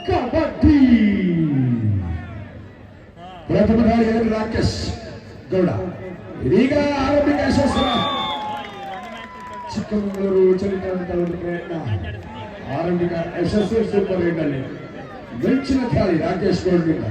ಕಬಡ್ಡಿ ಪ್ರಥಮ ದಾಳಿಯಲ್ಲಿ ರಾಕೇಶ್ ಗೌಡ ಇದೀಗ ಆರಂಭಿಕ ಯಶಸ್ಸು. ಚಿಕ್ಕಮಗಳೂರು ಚಲಿತ ಒಂದು ಪ್ರಯತ್ನ ಆರಂಭಿಕ ಯಶಸ್ಸು. ಸೂಪರ್ ಏಟಲ್ಲಿ ಮಿಂಚಿನ ದಾಳಿ ರಾಕೇಶ್ ಗೌಡನಿಂದ.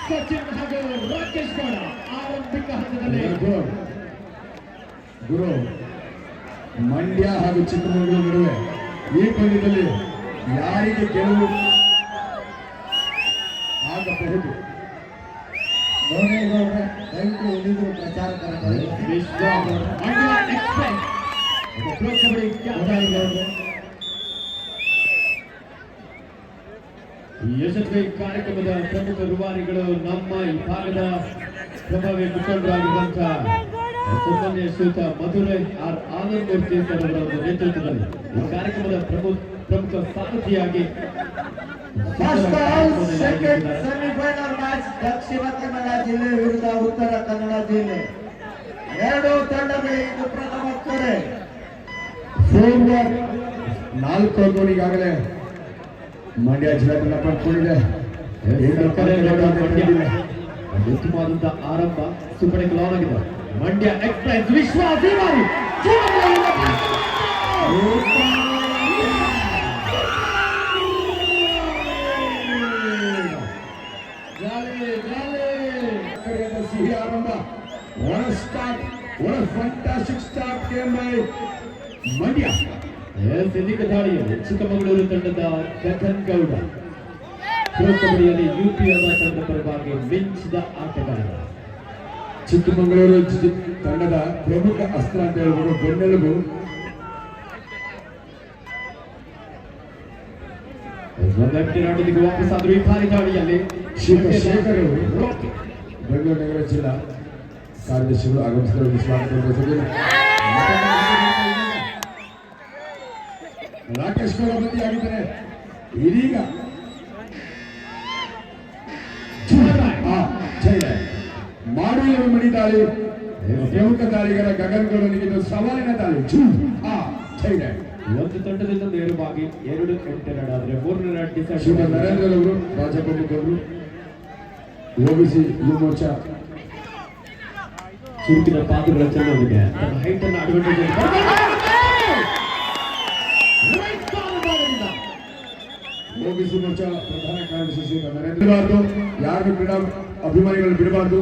ಸಚಿನ್ ಹಾಗೂ ರಾಕೇಶ್ ಗೌಡ ಆರಂಭಿಕ ಹಂತದಲ್ಲಿ. ಗುರು, ಮಂಡ್ಯ ಹಾಗೂ ಚಿಕ್ಕಮಗಳೂರು ನಡುವೆ ಈ ಪಂದ್ಯದಲ್ಲಿ ಯಾರಿಗೆ ಗೆಲುವು ಆಗಬಹುದು? ದಯವಿಟ್ಟು ಎಲ್ಲಿದ್ರು ಪ್ರಚಾರ ಯಶಸ್ವಿ ಕಾರ್ಯಕ್ರಮದ ಪ್ರಮುಖ ರೂವಾರಿಗಳು ನಮ್ಮ ಈ ಭಾಗದ ಪ್ರಭಾವಿ ಮುಖಂಡರಾಗಿರುವಂತಹ ಸನ್ಮಾನ್ಯ ಶ್ರೀಯುತ ಮಧುರೈ ಆರ್ ಆನಂದಮೂರ್ತಿ ಸರ್ ಅವರ ನೇತೃತ್ವದಲ್ಲಿ ಈ ಕಾರ್ಯಕ್ರಮದ ಪ್ರಮುಖ ಸಾರಥಿಯಾಗಿ ಸೆಮಿಫೈನಲ್ ಮ್ಯಾಚ್ ದಕ್ಷಿಣ ಕನ್ನಡ ಜಿಲ್ಲೆ ವಿರುದ್ಧ ಉತ್ತರ ಕನ್ನಡ ಜಿಲ್ಲೆ ಎರಡು ತಂಡಗಳಿಗೆ ಪ್ರಥಮ ಕರೆ. ಫೋರ್ವರ್ಡ್ 4 ಗೋಲ್ ಈಗಾಗಲೇ ಮಂಡ್ಯ ಜಿಲ್ಲಾ ತಂಡ ಪಡ್ಕೊಂಡಿದೆ. ಉತ್ತಮವಾದಂತಹ ಆರಂಭ ಸುಪಡೆ ಆಗಿದೆ. ಮಂಡ್ಯ ಎಕ್ಸ್ಪ್ರೆಸ್ ವಿಶ್ವಾಸ ಆರಂಭ. What a fantastic start game by Mandya. ಇದೀಗ ದಾಳಿಯಲ್ಲಿ ಚಿಕ್ಕಮಗಳೂರು ತಂಡದ ಗಗನ್ ಗೌಡ ಪ್ರೋ ಕಬಡ್ಡಿಯಲ್ಲಿ ಯುಪಿಎಲ್ ತಂಡದ ಪರವಾಗಿ ಮಿಂಚಿದ ಆಟಗಾರ. ಚಿಕ್ಕಮಗಳೂರು ತಂಡದ ಪ್ರಮುಖ ಅಸ್ತ್ರ ಅಂತ ಹೇಳ್ಬೋದು, ಬೆನ್ನೆಲುಬು. ವಾಪಸ್ ಆದರೂ ಈ ಭಾರಿ ದಾಳಿಯಲ್ಲಿ ಶಿವಶೇಖರ್ ಬೆಂಗಳೂರು ನಗರ ಜಿಲ್ಲಾ ಕಾರ್ಯದರ್ಶಿಗಳು ಆಗಮಿಸಿದ ಸ್ವಾಗತ. ರಾಕೇಶ್ ಗೌಡ ಬಂದಿಯಾಗಿದ್ದಾರೆ. ಇದೀಗ ಮಾಡೂರು ಮಣಿ ದಾಳಿ ಪ್ರಮುಖ ದಾಳಿಗರ ಗಗನ್ ಗೌಡನಿಗೆ ಸವಾಲಿನ ದಾಳಿ. ಒಂದು ತಂಡದಿಂದ ನೇರವಾಗಿ 2 ಎಂಟೆರಡಾದ್ರೆ 3ನೇ ಡಿಸೈಡ್. ನರೇಂದ್ರ ಅವರು ಭಾಜಪ ಮುಖಂಡರು, ಓಬಿಸಿ ಯುವ ಮೋರ್ಚಾ ಚುರುಕಿನ ಪಾತ್ರಗಳ ಚೆನ್ನಾಗಿದೆ. ತನ್ನ ಹೈಟ್ ಅನ್ನು ಅಡ್ವಾಂಟೇಜ್ ಓಬಿಸಿ ಮೋರ್ಚಾ ಪ್ರಧಾನ ಕಾರ್ಯದರ್ಶಿ ನರೇಂದ್ರ. ಯಾರು ಕ್ರೀಡಾ ಅಭಿಮಾನಿಗಳು ಬಿಡಬಾರ್ದು.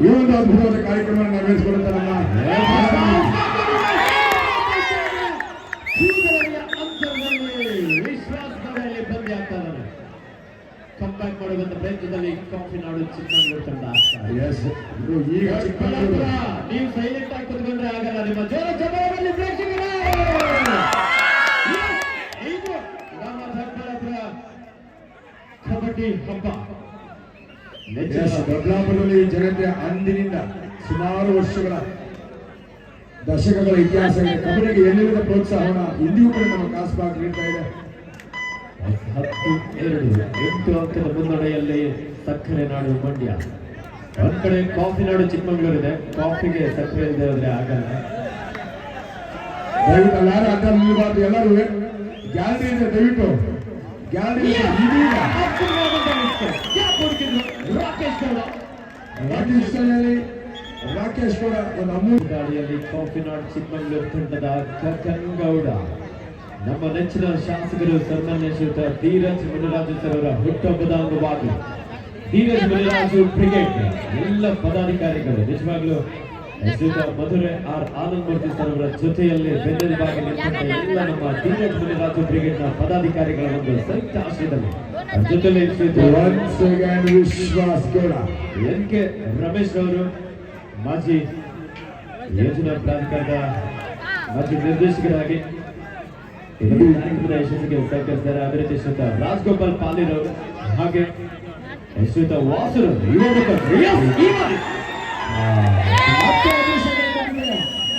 ಈ ಒಂದು ಅದ್ಭುತವಾದ ಕಾರ್ಯಕ್ರಮ ನೆರವೇರಿಸಿಕೊಳ್ಳುತ್ತಾರೆ. ವಿಶ್ವಾಸದಲ್ಲಿ ಬಂದಿ ಆಗ್ತಾರೆ. ಕಂಬ್ಯಾಕ್ ಮಾಡುವಂತ ಪ್ರಯತ್ನದಲ್ಲಿ ಕಾಫಿ ನಾಡು ಚಿಕ್ಕಮಗಳೂರು ತಂಡ. ಈಗ ಚಿಕ್ಕಮಗಳೂರು ನೀವು ಸೈಲೆಂಟ್ ಆಗಿ ಕುತ್ಕೊಂಡ್ರೆ ಆಗಲ್ಲ. ನಿಮ್ಮ ಜೋರ ಜಬರದಲ್ಲಿ ಪ್ರೇಕ್ಷಕರೇ, ಇದು ನಮ್ಮ ದೊಡ್ಡಬಳ್ಳಾಪುರ ಕಬಡ್ಡಿ ಹಬ್ಬ. ದೊಡ್ಡಬಳ್ಳಾಪುರದಲ್ಲಿ ಜನತೆ ಅಂದಿನಿಂದ ಸುಮಾರು ವರ್ಷಗಳ ದಶಕಗಳ ಇತಿಹಾಸ ಇದೆ. ಕಬಡ್ಡಿಗೆ ಎಲ್ಲಿರುವ ಪ್ರೋತ್ಸಾಹನ ಇಂದಿಗೂ ಕೂಡ ನಮ್ಮ ಕಾಸ್ಬಾಗ್ ನೀಡ್ತಾ ಇದೆ. 10-2 ಅಂಕದ ಮುನ್ನಡೆಯಲ್ಲಿ ಸಕ್ಕರೆ ನಾಡು ಮಂಡ್ಯ. ಒಂದ್ ಕಡೆ ಕಾಫಿ ನಾಡು ಚಿಕ್ಕಮಗಳೂರು ಇದೆ. ಕಾಫಿಗೆ ಸಕ್ಕರೆ ಇದೆ ಅಂದ್ರೆ ಆಗಲ್ಲ. ದಯವಿಟ್ಟು ಎಲ್ಲರೂ ಅಡ್ಡ ನಿಲ್ಲಬಾರ್ದು. ಎಲ್ಲರೂ ಗ್ಯಾಲರಿ ಇದೆ, ದಯವಿಟ್ಟು ಗ್ಯಾಲರಿ. ರಾಕೇಶ್ ಗೌಡ ಒಂದು ಅಮೂಲ್ಯ ದಾಳಿಯಲ್ಲಿ ಕಾಫಿ ನಾಡು ಚಿಕ್ಕಮಗಳೂರು ತಂಡದ ಗಗನ್ ಗೌಡ. ನಮ್ಮ ನೆಚ್ಚಿನ ಶಾಸಕರು ಸನ್ಮಾನ್ಯ ಶ್ರೀಯುತ ಧೀರಜ್ ಮುನಿರಾಜು ಸರ್ ಅವರ ಹುಟ್ಟುಹಬ್ಬದ ಅಂಗವಾಗಿ ಧೀರಜ್ ಮುನಿರಾಜು ಬ್ರಿಗೇಡ್ ಎಲ್ಲ ಪದಾಧಿಕಾರಿಗಳು ನಿಜವಾಗ್ಲೂ ಶ್ರೀಯುತ ಮಧುರೈ ಆರ್ ಆನಂದಮೂರ್ತಿ ಸರ್ ಅವರ ಜೊತೆಯಲ್ಲಿ ಬೆನ್ನೆಲುಬಾಗಿ ನಿಂತ ಎಲ್ಲ ನಮ್ಮ ಧೀರಜ್ ಮುನಿರಾಜು ಬ್ರಿಗೇಡ್ ನ ಪದಾಧಿಕಾರಿಗಳ ಒಂದು ಸಂಯುಕ್ತ ಆಶ್ರಯದಲ್ಲಿ ಜೊತೆಯಲ್ಲಿ ವಿಶ್ವಾಸ್ ಗೌಡ, ಎನ್ ಕೆ ರಮೇಶ್ ಅವರು ಮಾಜಿ ಯೋಜನಾ ಪ್ರಾಧಿಕಾರದ ಮಾಜಿ ನಿರ್ದೇಶಕರಾಗಿ ಕಾರ್ಯಕ್ರಮದ ಯಶಸ್ಸಿಗೆ ಸಹಕರಿಸಿದ್ದಾರೆ. ಅದೇ ರೀತಿ ಶ್ರೀಯುತ ರಾಜಗೋಪಾಲ್ ಪಾಲೀರವರು ಹಾಗೆ ಶ್ರೀಯುತ ವಾಸುರವರು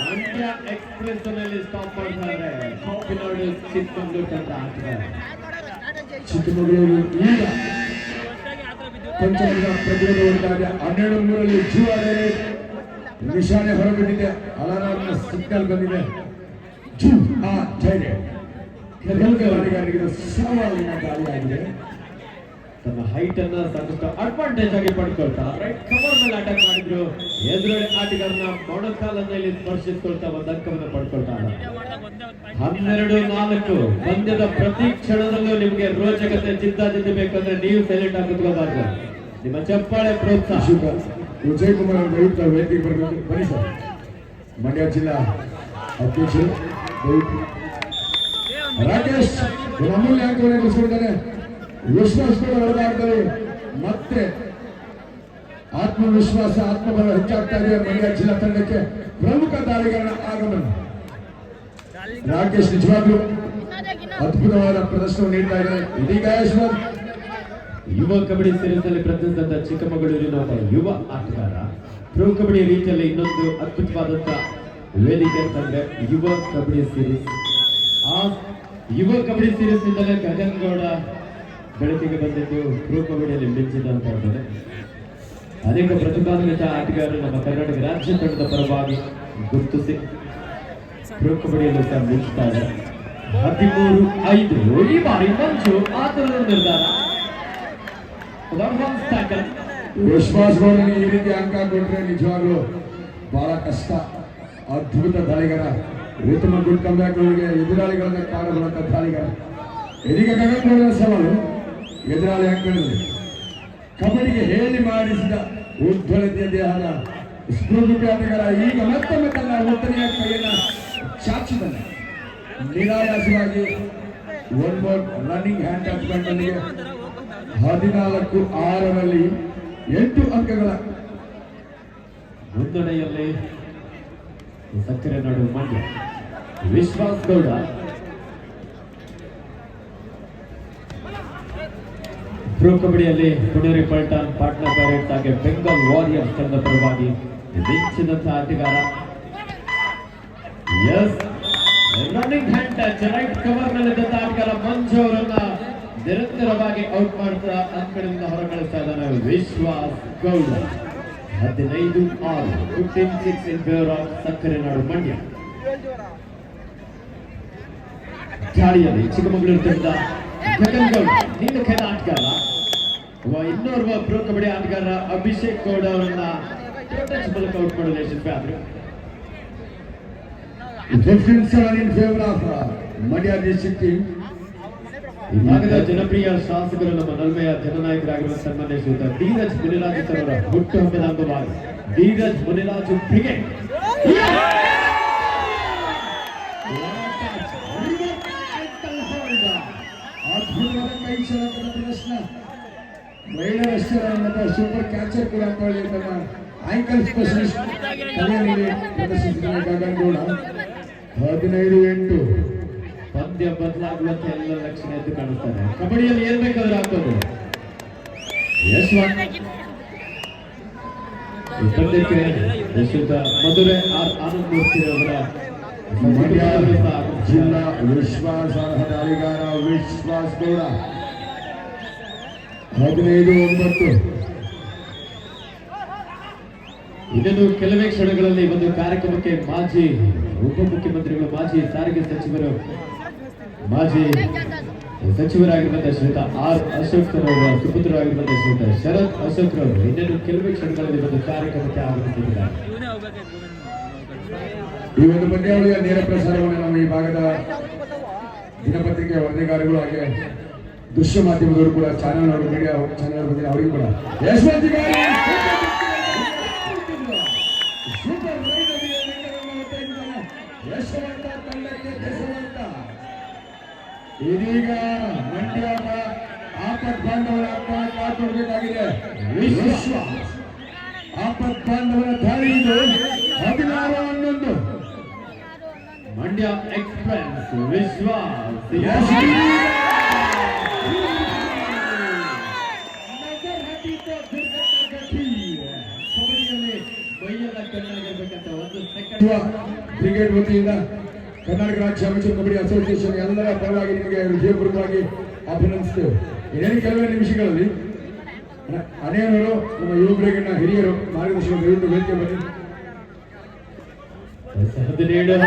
ಮಂಡ್ಯ ಮಂಡ್ಯ ಎಕ್ಸ್ಪ್ರೆಸ್ ನಲ್ಲಿ ಸ್ಟಾಪ್ ಮಾಡ್ತಾರೆ ಕಾಪಿನಾಡು ಚಿಕ್ಕಮಗಳೂರು ತಂಡ ಆಟಗಾರ. ಚಿಕ್ಕಮಗಳೂರು ಈಗ ಪಂಚಮದ ಪ್ರತಿರೋಧ ಹೊರಟಾಗಿದೆ. 12-3 ಜೂವಾದರೆ ನಿಶಾನೆ ಹೊರಬಿದ್ದಿದೆ. ಅಲಾರಾಮ್ನ ಸಿಗ್ನಲ್ ಬಂದಿದೆ. ಜೂ ಆ ಜೈಡೆ ಗಾಡಿಗಾರರಿಗೆ ಸವಾಲಿನ ದಾಳಿಯಾಗಿದೆ. ತನ್ನ ಹೈಟ್ ಅನ್ನ ಸಾಕಷ್ಟು ಅಡ್ವಾಂಟೇಜ್ ಆಗಿ ಪಡ್ಕೊಳ್ತಾ ರೈಟ್ ಕವರ್ ಮೇಲೆ ಅಟ್ಯಾಕ್ ಮಾಡಿದ್ರು. ಎದುರುಗಡೆ ಆಟಗಾರನ ಮೊಣಕಾಲದಲ್ಲಿ ಸ್ಪರ್ಶಿಸ್ಕೊಳ್ತಾ ಒಂದು ಅಂಕವನ್ನು ಪಡ್ಕೊಳ್ತಾರೆ. 12-4 ಪಂದ್ಯದ ಪ್ರತಿ ಕ್ಷಣದಲ್ಲೂ ನಿಮಗೆ ರೋಚಕತೆ ಜಿದ್ದಾಜಿದ್ದಿ ಬೇಕಂದ್ರೆ ನೀವು ಸೈಲೆಂಟ್ ಆಗಿ ಕುತ್ಕೋಬಾರ್ದು. ನಿಮ್ಮ ಚಪ್ಪಾಳೆ ಪ್ರೋತ್ಸಾಹ. ವಿಜಯ್ ಕುಮಾರ್ ಅವರು ದಯವಿಟ್ಟು ವೇದಿಕೆಗೆ ಬರಬೇಕು. ಬನ್ನಿ ಸರ್. ಮಂಡ್ಯ ಜಿಲ್ಲಾ ಅಧ್ಯಕ್ಷರು ದಯವಿಟ್ಟು ರಾಕೇಶ್ ಅಮೂಲ್ಯ ಅಂಕವನ್ನು ಗಳಿಸಿಕೊಂಡಿದ್ದಾರೆ. ವಿಶ್ವಾಸ ಹೊರದಾಡ್ತಾರೆ. ಮತ್ತೆ ಆತ್ಮವಿಶ್ವಾಸ ಆತ್ಮಬಲ ಹೆಚ್ಚಾಗ್ತಾ ಇದೆ ಮಂಡ್ಯ ಜಿಲ್ಲಾ ತಂಡಕ್ಕೆ. ಪ್ರಮುಖ ದಾಳಿಗಾರನ ಆಗಮನ. ರಾಕೇಶ್ ನಿಜವಾಗ್ಲೂ ಅದ್ಭುತವಾದ ಪ್ರದರ್ಶನ ನೀಡ್ತಾ ಇದ್ದಾರೆ. ಇದೀಗ ಯಶವಂತ್ ಯುವ ಕಬಡ್ಡಿ ಸೀರೀಸ್ ನಲ್ಲಿ ಪ್ರತಿನಿಧಿಸಿದಂತ ಚಿಕ್ಕಮಗಳೂರಿನ ಒಬ್ಬ ಯುವ ಆಟಗಾರ. ಪ್ರೊ ಕಬಡ್ಡಿ ರೀತಿಯಲ್ಲಿ ಇನ್ನೊಂದು ಅದ್ಭುತವಾದಂತ ವೇದಿಕೆ ಅಂತಂದ್ರೆ ಯುವ ಕಬಡ್ಡಿ ಸೀರೀಸ್. ಆ ಯುವ ಕಬಡ್ಡಿ ಸೀರೀಸ್ ನಿಂದಲೇ ಗಗನ್ಗೌಡ ಬೆಳಕಿಗೆ ಬಂದಿದ್ದು ಪ್ರೊ ಕಬಡ್ಡಿಯಲ್ಲಿ ಮಿಂಚಿದಂತ ಇದ್ದಾರೆ. ಅನೇಕ ಪ್ರತಿಭಾನ್ವಿತ ಆಟಗಾರರು ನಮ್ಮ ಕರ್ನಾಟಕ ರಾಜ್ಯ ತಂಡದ ಪರವಾಗಿ ಗುರುತಿಸಿ ಪ್ರೊ ಕಬಡ್ಡಿಯಲ್ಲೂ ಸಹ ಮಿಂಚುತ್ತಾರೆ. 13-5 ಈ ಬಾರಿ ಮಂಜು ಆತನ ನಿರ್ಧಾರ. ವಿಶ್ವಾಸ್ ಗೌಡನಿಗೆ ಈ ರೀತಿ ಅಂಕ ಕೊಟ್ಟರೆ ನಿಜವಾಗ್ಲೂ ಬಹಳ ಕಷ್ಟ. ಅದ್ಭುತ ದಾಳಿಗಾರ. ರಿತಮ ಗುಡ್ ಕಂಬ್ಯಾಕ್ ಅವರಿಗೆ ಎದುರಾಳಿಗಳನ್ನ ಕಾಡುವಂತ ದಾಳಿಗಾರ. ಇದೀಗ ಗಗನ್ಗೌಡನ ಸವಾಲು. ಎದುರಾಳಿ ಅಂಕಗಳಲ್ಲಿ ಕಬಡ್ಡಿಗೆ ಹೇಳಿ ಮಾಡಿಸಿದ ಉಜ್ವಲತೆಯ ದೇಹದ ಸ್ಫೂರ್ತಿ ಆಟಗಾರ ಈಗ ಮತ್ತೊಮ್ಮೆ ತನ್ನ ಉತ್ತನೆಯ ಕೈಯನ್ನ ಚಾಚಿದನು. ನಿರಾಯಾಸವಾಗಿ ಒನ್ ಮೋರ್ ರನ್ನಿಂಗ್ ಹ್ಯಾಂಡ್ ಟಚ್ಮೆಂಟ್ ನೊಂದಿಗೆ 14-6 8 ಅಂಕಗಳ ಮುನ್ನಡೆಯಲ್ಲಿ ಸಕ್ಕರೆ ನಾಡು ಮಂಡ್ಯ. ವಿಶ್ವಾಸ್ ಗೌಡ ಪ್ರೊ ಕಬಡ್ಡಿಯಲ್ಲಿ ಪುಣೇರಿ ಪಲ್ಟಾನ್, ಪಾಟ್ನಾ ಪೈರೇಟ್ಸ್ ಹಾಗೆ ಬೆಂಗಾಲ್ ವಾರಿಯರ್ಸ್ ತಂಡದ ಪರವಾಗಿ ಮಿಂಚಿದಂತ ಆಟಗಾರ. Yes running hand touch right cover ನಲ್ಲಿದ್ದಂತ ಆಟಗಾರ ಮಂಜು ಅವರನ್ನ ನಿರಂತರವಾಗಿ ಔಟ್ ಮಾಡ್ತಾ ಅಂಕಗಳಿಂದ ಹೊರಕಳಿಸ್ತಾ ಇದ್ದಾನೆ Vishwas Gowda. 15-6 15-6 in favour of ಸಕ್ಕರೆ ನಾಡು ಮಂಡ್ಯ. ದಾಳಿಯಲ್ಲಿ ಚಿಕ್ಕಮಗಳೂರು ತಂಡ ಗಗನ್ಗೌಡ ನೀಲಖೇದ ಆಟಗಾರ. ಇನ್ನೋರ್ವ ಪ್ರೊ ಕಬಡ್ಡಿ ಆಟಗಾರ ಅಭಿಷೇಕ್ ಗೌಡ ಅವರನ್ನ ಟಚ್ ಮೂಲಕ ಔಟ್ ಮಾಡಲು ಯಶಸ್ವಿ ಆದ್ರು. 15-7 in favor of Mandya district team. ಈ ಭಾಗದ ಜನಪ್ರಿಯ ಶಾಸಕರು ನಮ್ಮ ನಲ್ಮೆಯ ಜನನಾಯಕರಾಗಿರುವ ಸನ್ಮಾನ್ಯ ಶ್ರೀಯುತ ಧೀರಜ್ ಮುನಿರಾಜು ಸರ್ ಅವರ ಹುಟ್ಟುಹಬ್ಬದ ಅಂಗವಾಗಿ ಧೀರಜ್ ಮುನಿರಾಜು ಬ್ರಿಗೇಡ್ ಅದ್ಭುತವಾದ ಕೈ ಚಾಲಕನ ಪ್ರದರ್ಶನ. ಮಹಿಳೆಯರಷ್ಟೇ ಸೂಪರ್ ಕ್ಯಾಚರ್ ಕೂಡ ಅಂತೇಳಿ ತನ್ನ ಆಂಕಲ್ ಸ್ಪೆಷಲಿಸ್ಟ್ ಕಲೆಯಲ್ಲಿ ಪ್ರದರ್ಶಿಸಿದ ಗಗನ್ಗೌಡ. 15-8 ಪಂದ್ಯ ಬದಲಾಗುವಂತ ಎಲ್ಲ ಲಕ್ಷಣ ಎದ್ದು ಕಾಣಿಸ್ತಾರೆ. ಕಬಡ್ಡಿಯಲ್ಲಿ ಏನ್ ಬೇಕಾದ್ರೂ ಹಾಕೋದು. ಯಶವಂತ್ ಈ ಪಂದ್ಯಕ್ಕೆ ಶ್ರೀಯುತ ಮಧುರೆ ಆನಂದ್ ಮೂರ್ತಿ ಅವರ ಮಂಡ್ಯ ಜಿಲ್ಲಾ ವಿಶ್ವಾಸಾರ್ಹ ದಾಳಿಗಾರ ವಿಶ್ವಾಸ್ ಗೌಡ. 15-9 ಇನ್ನೊಂದು ಕೆಲವೇ ಕ್ಷಣಗಳಲ್ಲಿ ಒಂದು ಕಾರ್ಯಕ್ರಮಕ್ಕೆ ಮಾಜಿ ಉಪಮುಖ್ಯಮಂತ್ರಿಗಳು, ಮಾಜಿ ಸಾರಿಗೆ ಸಚಿವರು, ಮಾಜಿ ಸಚಿವರಾಗಿರುವಂತಹ ಶ್ರೀಯುತ ಆರ್ ಅಶೋಕ್ ಅವರ ಸುಪುತ್ರರಾಗಿರುವಂತಹ ಶ್ರೀಯುತ ಶರತ್ ಅಶೋಕ್ ರವರು ಇನ್ನೊಂದು ಕೆಲವೇ ಕ್ಷಣಗಳಲ್ಲಿ ಒಂದು ಕಾರ್ಯಕ್ರಮಕ್ಕೆ ಆಗಮಿಸಿದ್ದಾರೆ. ಈ ಒಂದು ಪಂದ್ಯಾವಳಿಯ ನೇರ ಪ್ರಸಾರವನ್ನು ನಮ್ಮ ಈ ಭಾಗದ ದಿನಪತ್ರಿಕೆ ವರದಿಗಾರಗಳು ಹಾಗೆ ದೃಶ್ಯ ಮಾಧ್ಯಮದವರು ಕೂಡ ಚಾನೆಲ್ ಮೀಡಿಯಾ ಚಾನೆಲ್ ಬಗ್ಗೆ ಅವರಿಗೆ ಕೂಡ ಯಶವಂತ್ ಯಶವಂತ ತಂಡಕ್ಕೆ ದೇಶವಂತ. ಇದೀಗ ಮಂಡ್ಯದ ಆಪತ್ ಬಾಂಧವರ ಕಾಪಾಡಬೇಕಾಗಿದೆ. ವಿಶ್ವ ಆಪತ್ ಬಾಂಧವರ ದಾಳಿ ಇದು. 16-11 ಮಂಡ್ಯ ಎಕ್ಸ್ಪ್ರೆಸ್ ವಿಶ್ವಾಸ್ ಕಬಡ್ಡಿಯಲ್ಲಿ ಮೈಯೆಲ್ಲ ಕಣ್ಣಾಗಿರ್ಬೇಕಂತ ಒಂದು ಸೆಕೆಂಡ್ ಬ್ರಿಗೇಡ್ ವತಿಯಿಂದ ಕರ್ನಾಟಕ ರಾಜ್ಯ ಅಮೆಚೂರ್ ಕಬಡ್ಡಿ ಅಸೋಸಿಯೇಷನ್ ಎಲ್ಲರ ಪರವಾಗಿ ನಿಮಗೆ ಹೃದಯಪೂರ್ವಕವಾಗಿ ಅಭಿನಂದಿಸ್ತೇವೆ. ಇನ್ನೇನು ಕೆಲವೇ ನಿಮಿಷಗಳಲ್ಲಿ ಅನೇಕರು ನಮ್ಮ ಯುವ ಬ್ರಿಗೇಡ್ನ ಹಿರಿಯರು ಮಾರ್ಗದರ್ಶನ ದಯವಿಟ್ಟು ವೇದಿಕೆ ಬನ್ನಿ. 17-14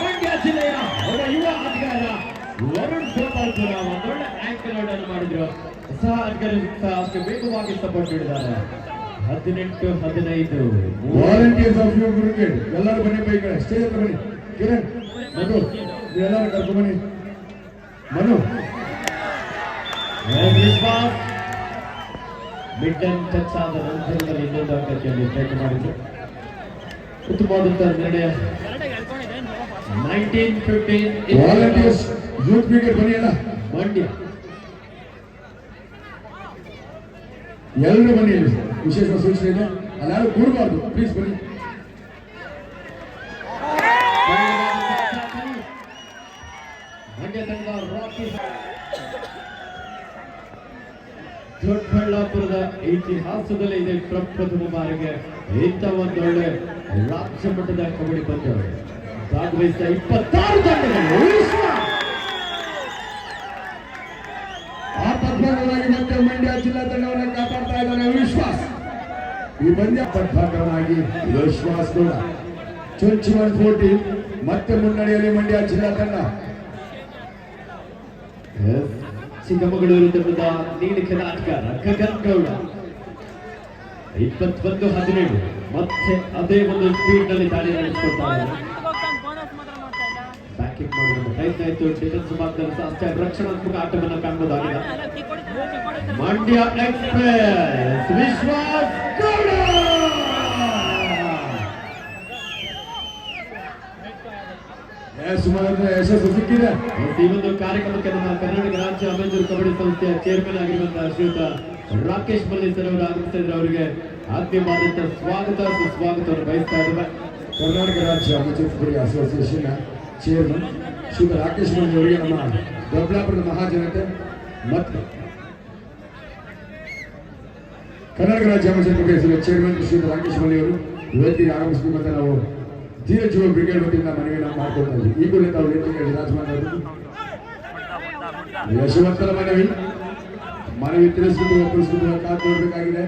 ಮಂಡ್ಯ ಜಿಲ್ಲೆಯ ಒಬ್ಬ ಯುವ ಆಟಗಾರ ವರುಣ್ ಗೋಪಾಲ್ಪುರ ಒಂದೊಳ್ಳೆ ಆಂಕಲ್ ಅನ್ನು ಮಾಡಿದ್ರು. ಸಹ ಆಟಗಾರರು ಸಹ ಅಷ್ಟು ವೇಗವಾಗಿ ಸಪೋರ್ಟ್ ನೀಡಿದ್ದಾರೆ. 18-15 ವಾಲಂಟಿಯರ್ಸ್ ಆಫ್ ಯುವ ಬ್ರಿಗೇಡ್ ಎಲ್ಲರೂ ಬನ್ನಿ, ಬೈ ಕಡೆ ಸ್ಟೇಜ್ ಹತ್ರ ಬನ್ನಿ. ಕಿರಣ್ ಮಧು ನೀವೆಲ್ಲರೂ ಕರ್ಕೊಂಡು ಬನ್ನಿ. ಮನು ವಿಶ್ವಾಸ್ ಮಿಡ್ ಅಂಡ್ ಟಚ್ ಆದ ನಂತರದಲ್ಲಿ ಇನ್ನೊಂದು ಅಂಕಕ್ಕೆ ಪ್ರಯತ್ನ ಮಾಡಿದ್ರು. ಉತ್ತಮವಾದಂತಹ ನಿರ್ಣಯ. 19-15 ವಾಲಂಟಿಯರ್ಸ್ ಯೂತ್ ಬ್ರಿಗೇಡ್ ಬನ್ನಿ ಅಲ್ಲ, ಮಂಡ್ಯ. ಎಲ್ಲರೂ ಬನ್ನಿ. ವಿಶೇಷ ಸೂಚನೆ ಇದೆ, ಅಲ್ಲಾರು ಕೂಡಬಾರ್ದು, ಪ್ಲೀಸ್ ಬನ್ನಿ. ಮಂಡ್ಯ ತಂಡದ ರಾಕಿ ದೊಡ್ಡಬಳ್ಳಾಪುರದ ಇತಿಹಾಸದಲ್ಲಿ ಇದೆ ಪ್ರಪ್ರಥಮ ಬಾರಿಗೆ ಇಂಥ ಒಂದೊಳ್ಳೆ ರಾಜ್ಯ ಮಟ್ಟದ ಕಬಡ್ಡಿ ಪಂದ್ಯ ಭಾಗವಹಿಸಿದ 26 ತಂಡಗಳು. ಆಪತ್ಭಾಗವಾಗಿ ಮತ್ತೆ ಮಂಡ್ಯ ಜಿಲ್ಲಾ ತಂಡವನ್ನು ಕಾಪಾಡ್ತಾ ಇದ್ದಾನೆ ವಿಶ್ವಾಸ್. ಈ ಪಂದ್ಯ ಆಪತ್ಭಾಗವಾಗಿ ವಿಶ್ವಾಸ್ ಕೂಡ ಚುಂಚುಮನ್ 14 ಮತ್ತೆ ಮುನ್ನಡೆಯಲ್ಲಿ ಮಂಡ್ಯ ಜಿಲ್ಲಾ ತಂಡ. ಚಿಕ್ಕಮಗಳೂರು ತಂಡದ ನೀಡಿಕೆ ಆಟಗಾರ ಗಗನ್ ಗೌಡ 21-17 ಮತ್ತೆ ಅದೇ ಒಂದು ಸ್ಪೀಡ್ ನಲ್ಲಿ ದಾಳಿ ನಡೆಸಿಕೊಳ್ತಾರೆ. ಬ್ಯಾಕಿಂಗ್ ಮಾಡುವ ಪ್ರಯತ್ನ ಆಯಿತು. ಡಿಫೆನ್ಸ್ ಭಾಗದಲ್ಲಿ ಅಷ್ಟೇ ರಕ್ಷಣಾತ್ಮಕ ಆಟವನ್ನು ಕಾಣಬಹುದಾಗಿದೆ. ಮಂಡ್ಯ ಎಕ್ಸ್‌ಪ್ರೆಸ್ ವಿಶ್ವಾಸ್ ಗೌಡ ಸುಮಾರು ಯಶಸ್ಸು ಸಿಕ್ಕಿದೆ. ಈ ಒಂದು ಕಾರ್ಯಕ್ರಮಕ್ಕೆ ನಮ್ಮ ಕರ್ನಾಟಕ ರಾಜ್ಯ ಅಮೆಚೂರ್ ಕಬಡ್ಡಿ ಸಂಸ್ಥೆಯ ಚೇರ್ಮನ್ ಆಗಿರುವಂತಹ ಶ್ರೀಯುತ ರಾಕೇಶ್ ಮಲ್ಲಿ ಸರ್ ಅವರು ಆಗಮಿಸಿದ್ರೆ ಅವರಿಗೆ ಆತ್ಮೀಯವಾದಂತಹ ಸ್ವಾಗತ ಸುಸ್ವಾಗತವನ್ನು ಬಯಸ್ತಾ ಇದ್ದೇವೆ. ಕರ್ನಾಟಕ ರಾಜ್ಯ ಅಮೆಚೂರ್ ಕಬಡ್ಡಿ ಅಸೋಸಿಯೇಷನ್ ಚೇರ್ಮನ್ ಶ್ರೀಯುತ ರಾಕೇಶ್ ಮಲ್ಲಿ ಅವರಿಗೆ ನಮ್ಮ ದೊಡ್ಡಬಳ್ಳಾಪುರದ ಮಹಾಜನತೆ ಮತ್ತು ಕರ್ನಾಟಕ ರಾಜ್ಯ ಅಮೆಚೂರ್ ಕಬಡ್ಡಿ ಅಸೋಸಿಯೇಷನ್ ಚೇರ್ಮನ್ ಶ್ರೀಯುತ ರಾಕೇಶ್ ಮಲ್ಲಿ ಅವರು ವೇದಿಕೆಗೆ ಆಗಮಿಸಬೇಕು ಅಂತ ನಾವು ಧೀರಜ್ ಯುವ ಬ್ರಿಗೇಡ್ ವತಿಯಿಂದ ಮನವಿಯನ್ನು ಮಾಡ್ಕೊಳ್ತಾ ಇದ್ದೀವಿ. ಈಗಲೇ ತಾವು ವೇದಿಕೆಗೆ ವಿರಾಜಮಾನ ಯಶವಂತರ ಮನವಿ ತಿಳಿಸ್ಬಿಟ್ಟು ಒಪ್ಪಿಸ್ಬಿಟ್ಟು ಕಾದು ನೋಡಬೇಕಾಗಿದೆ.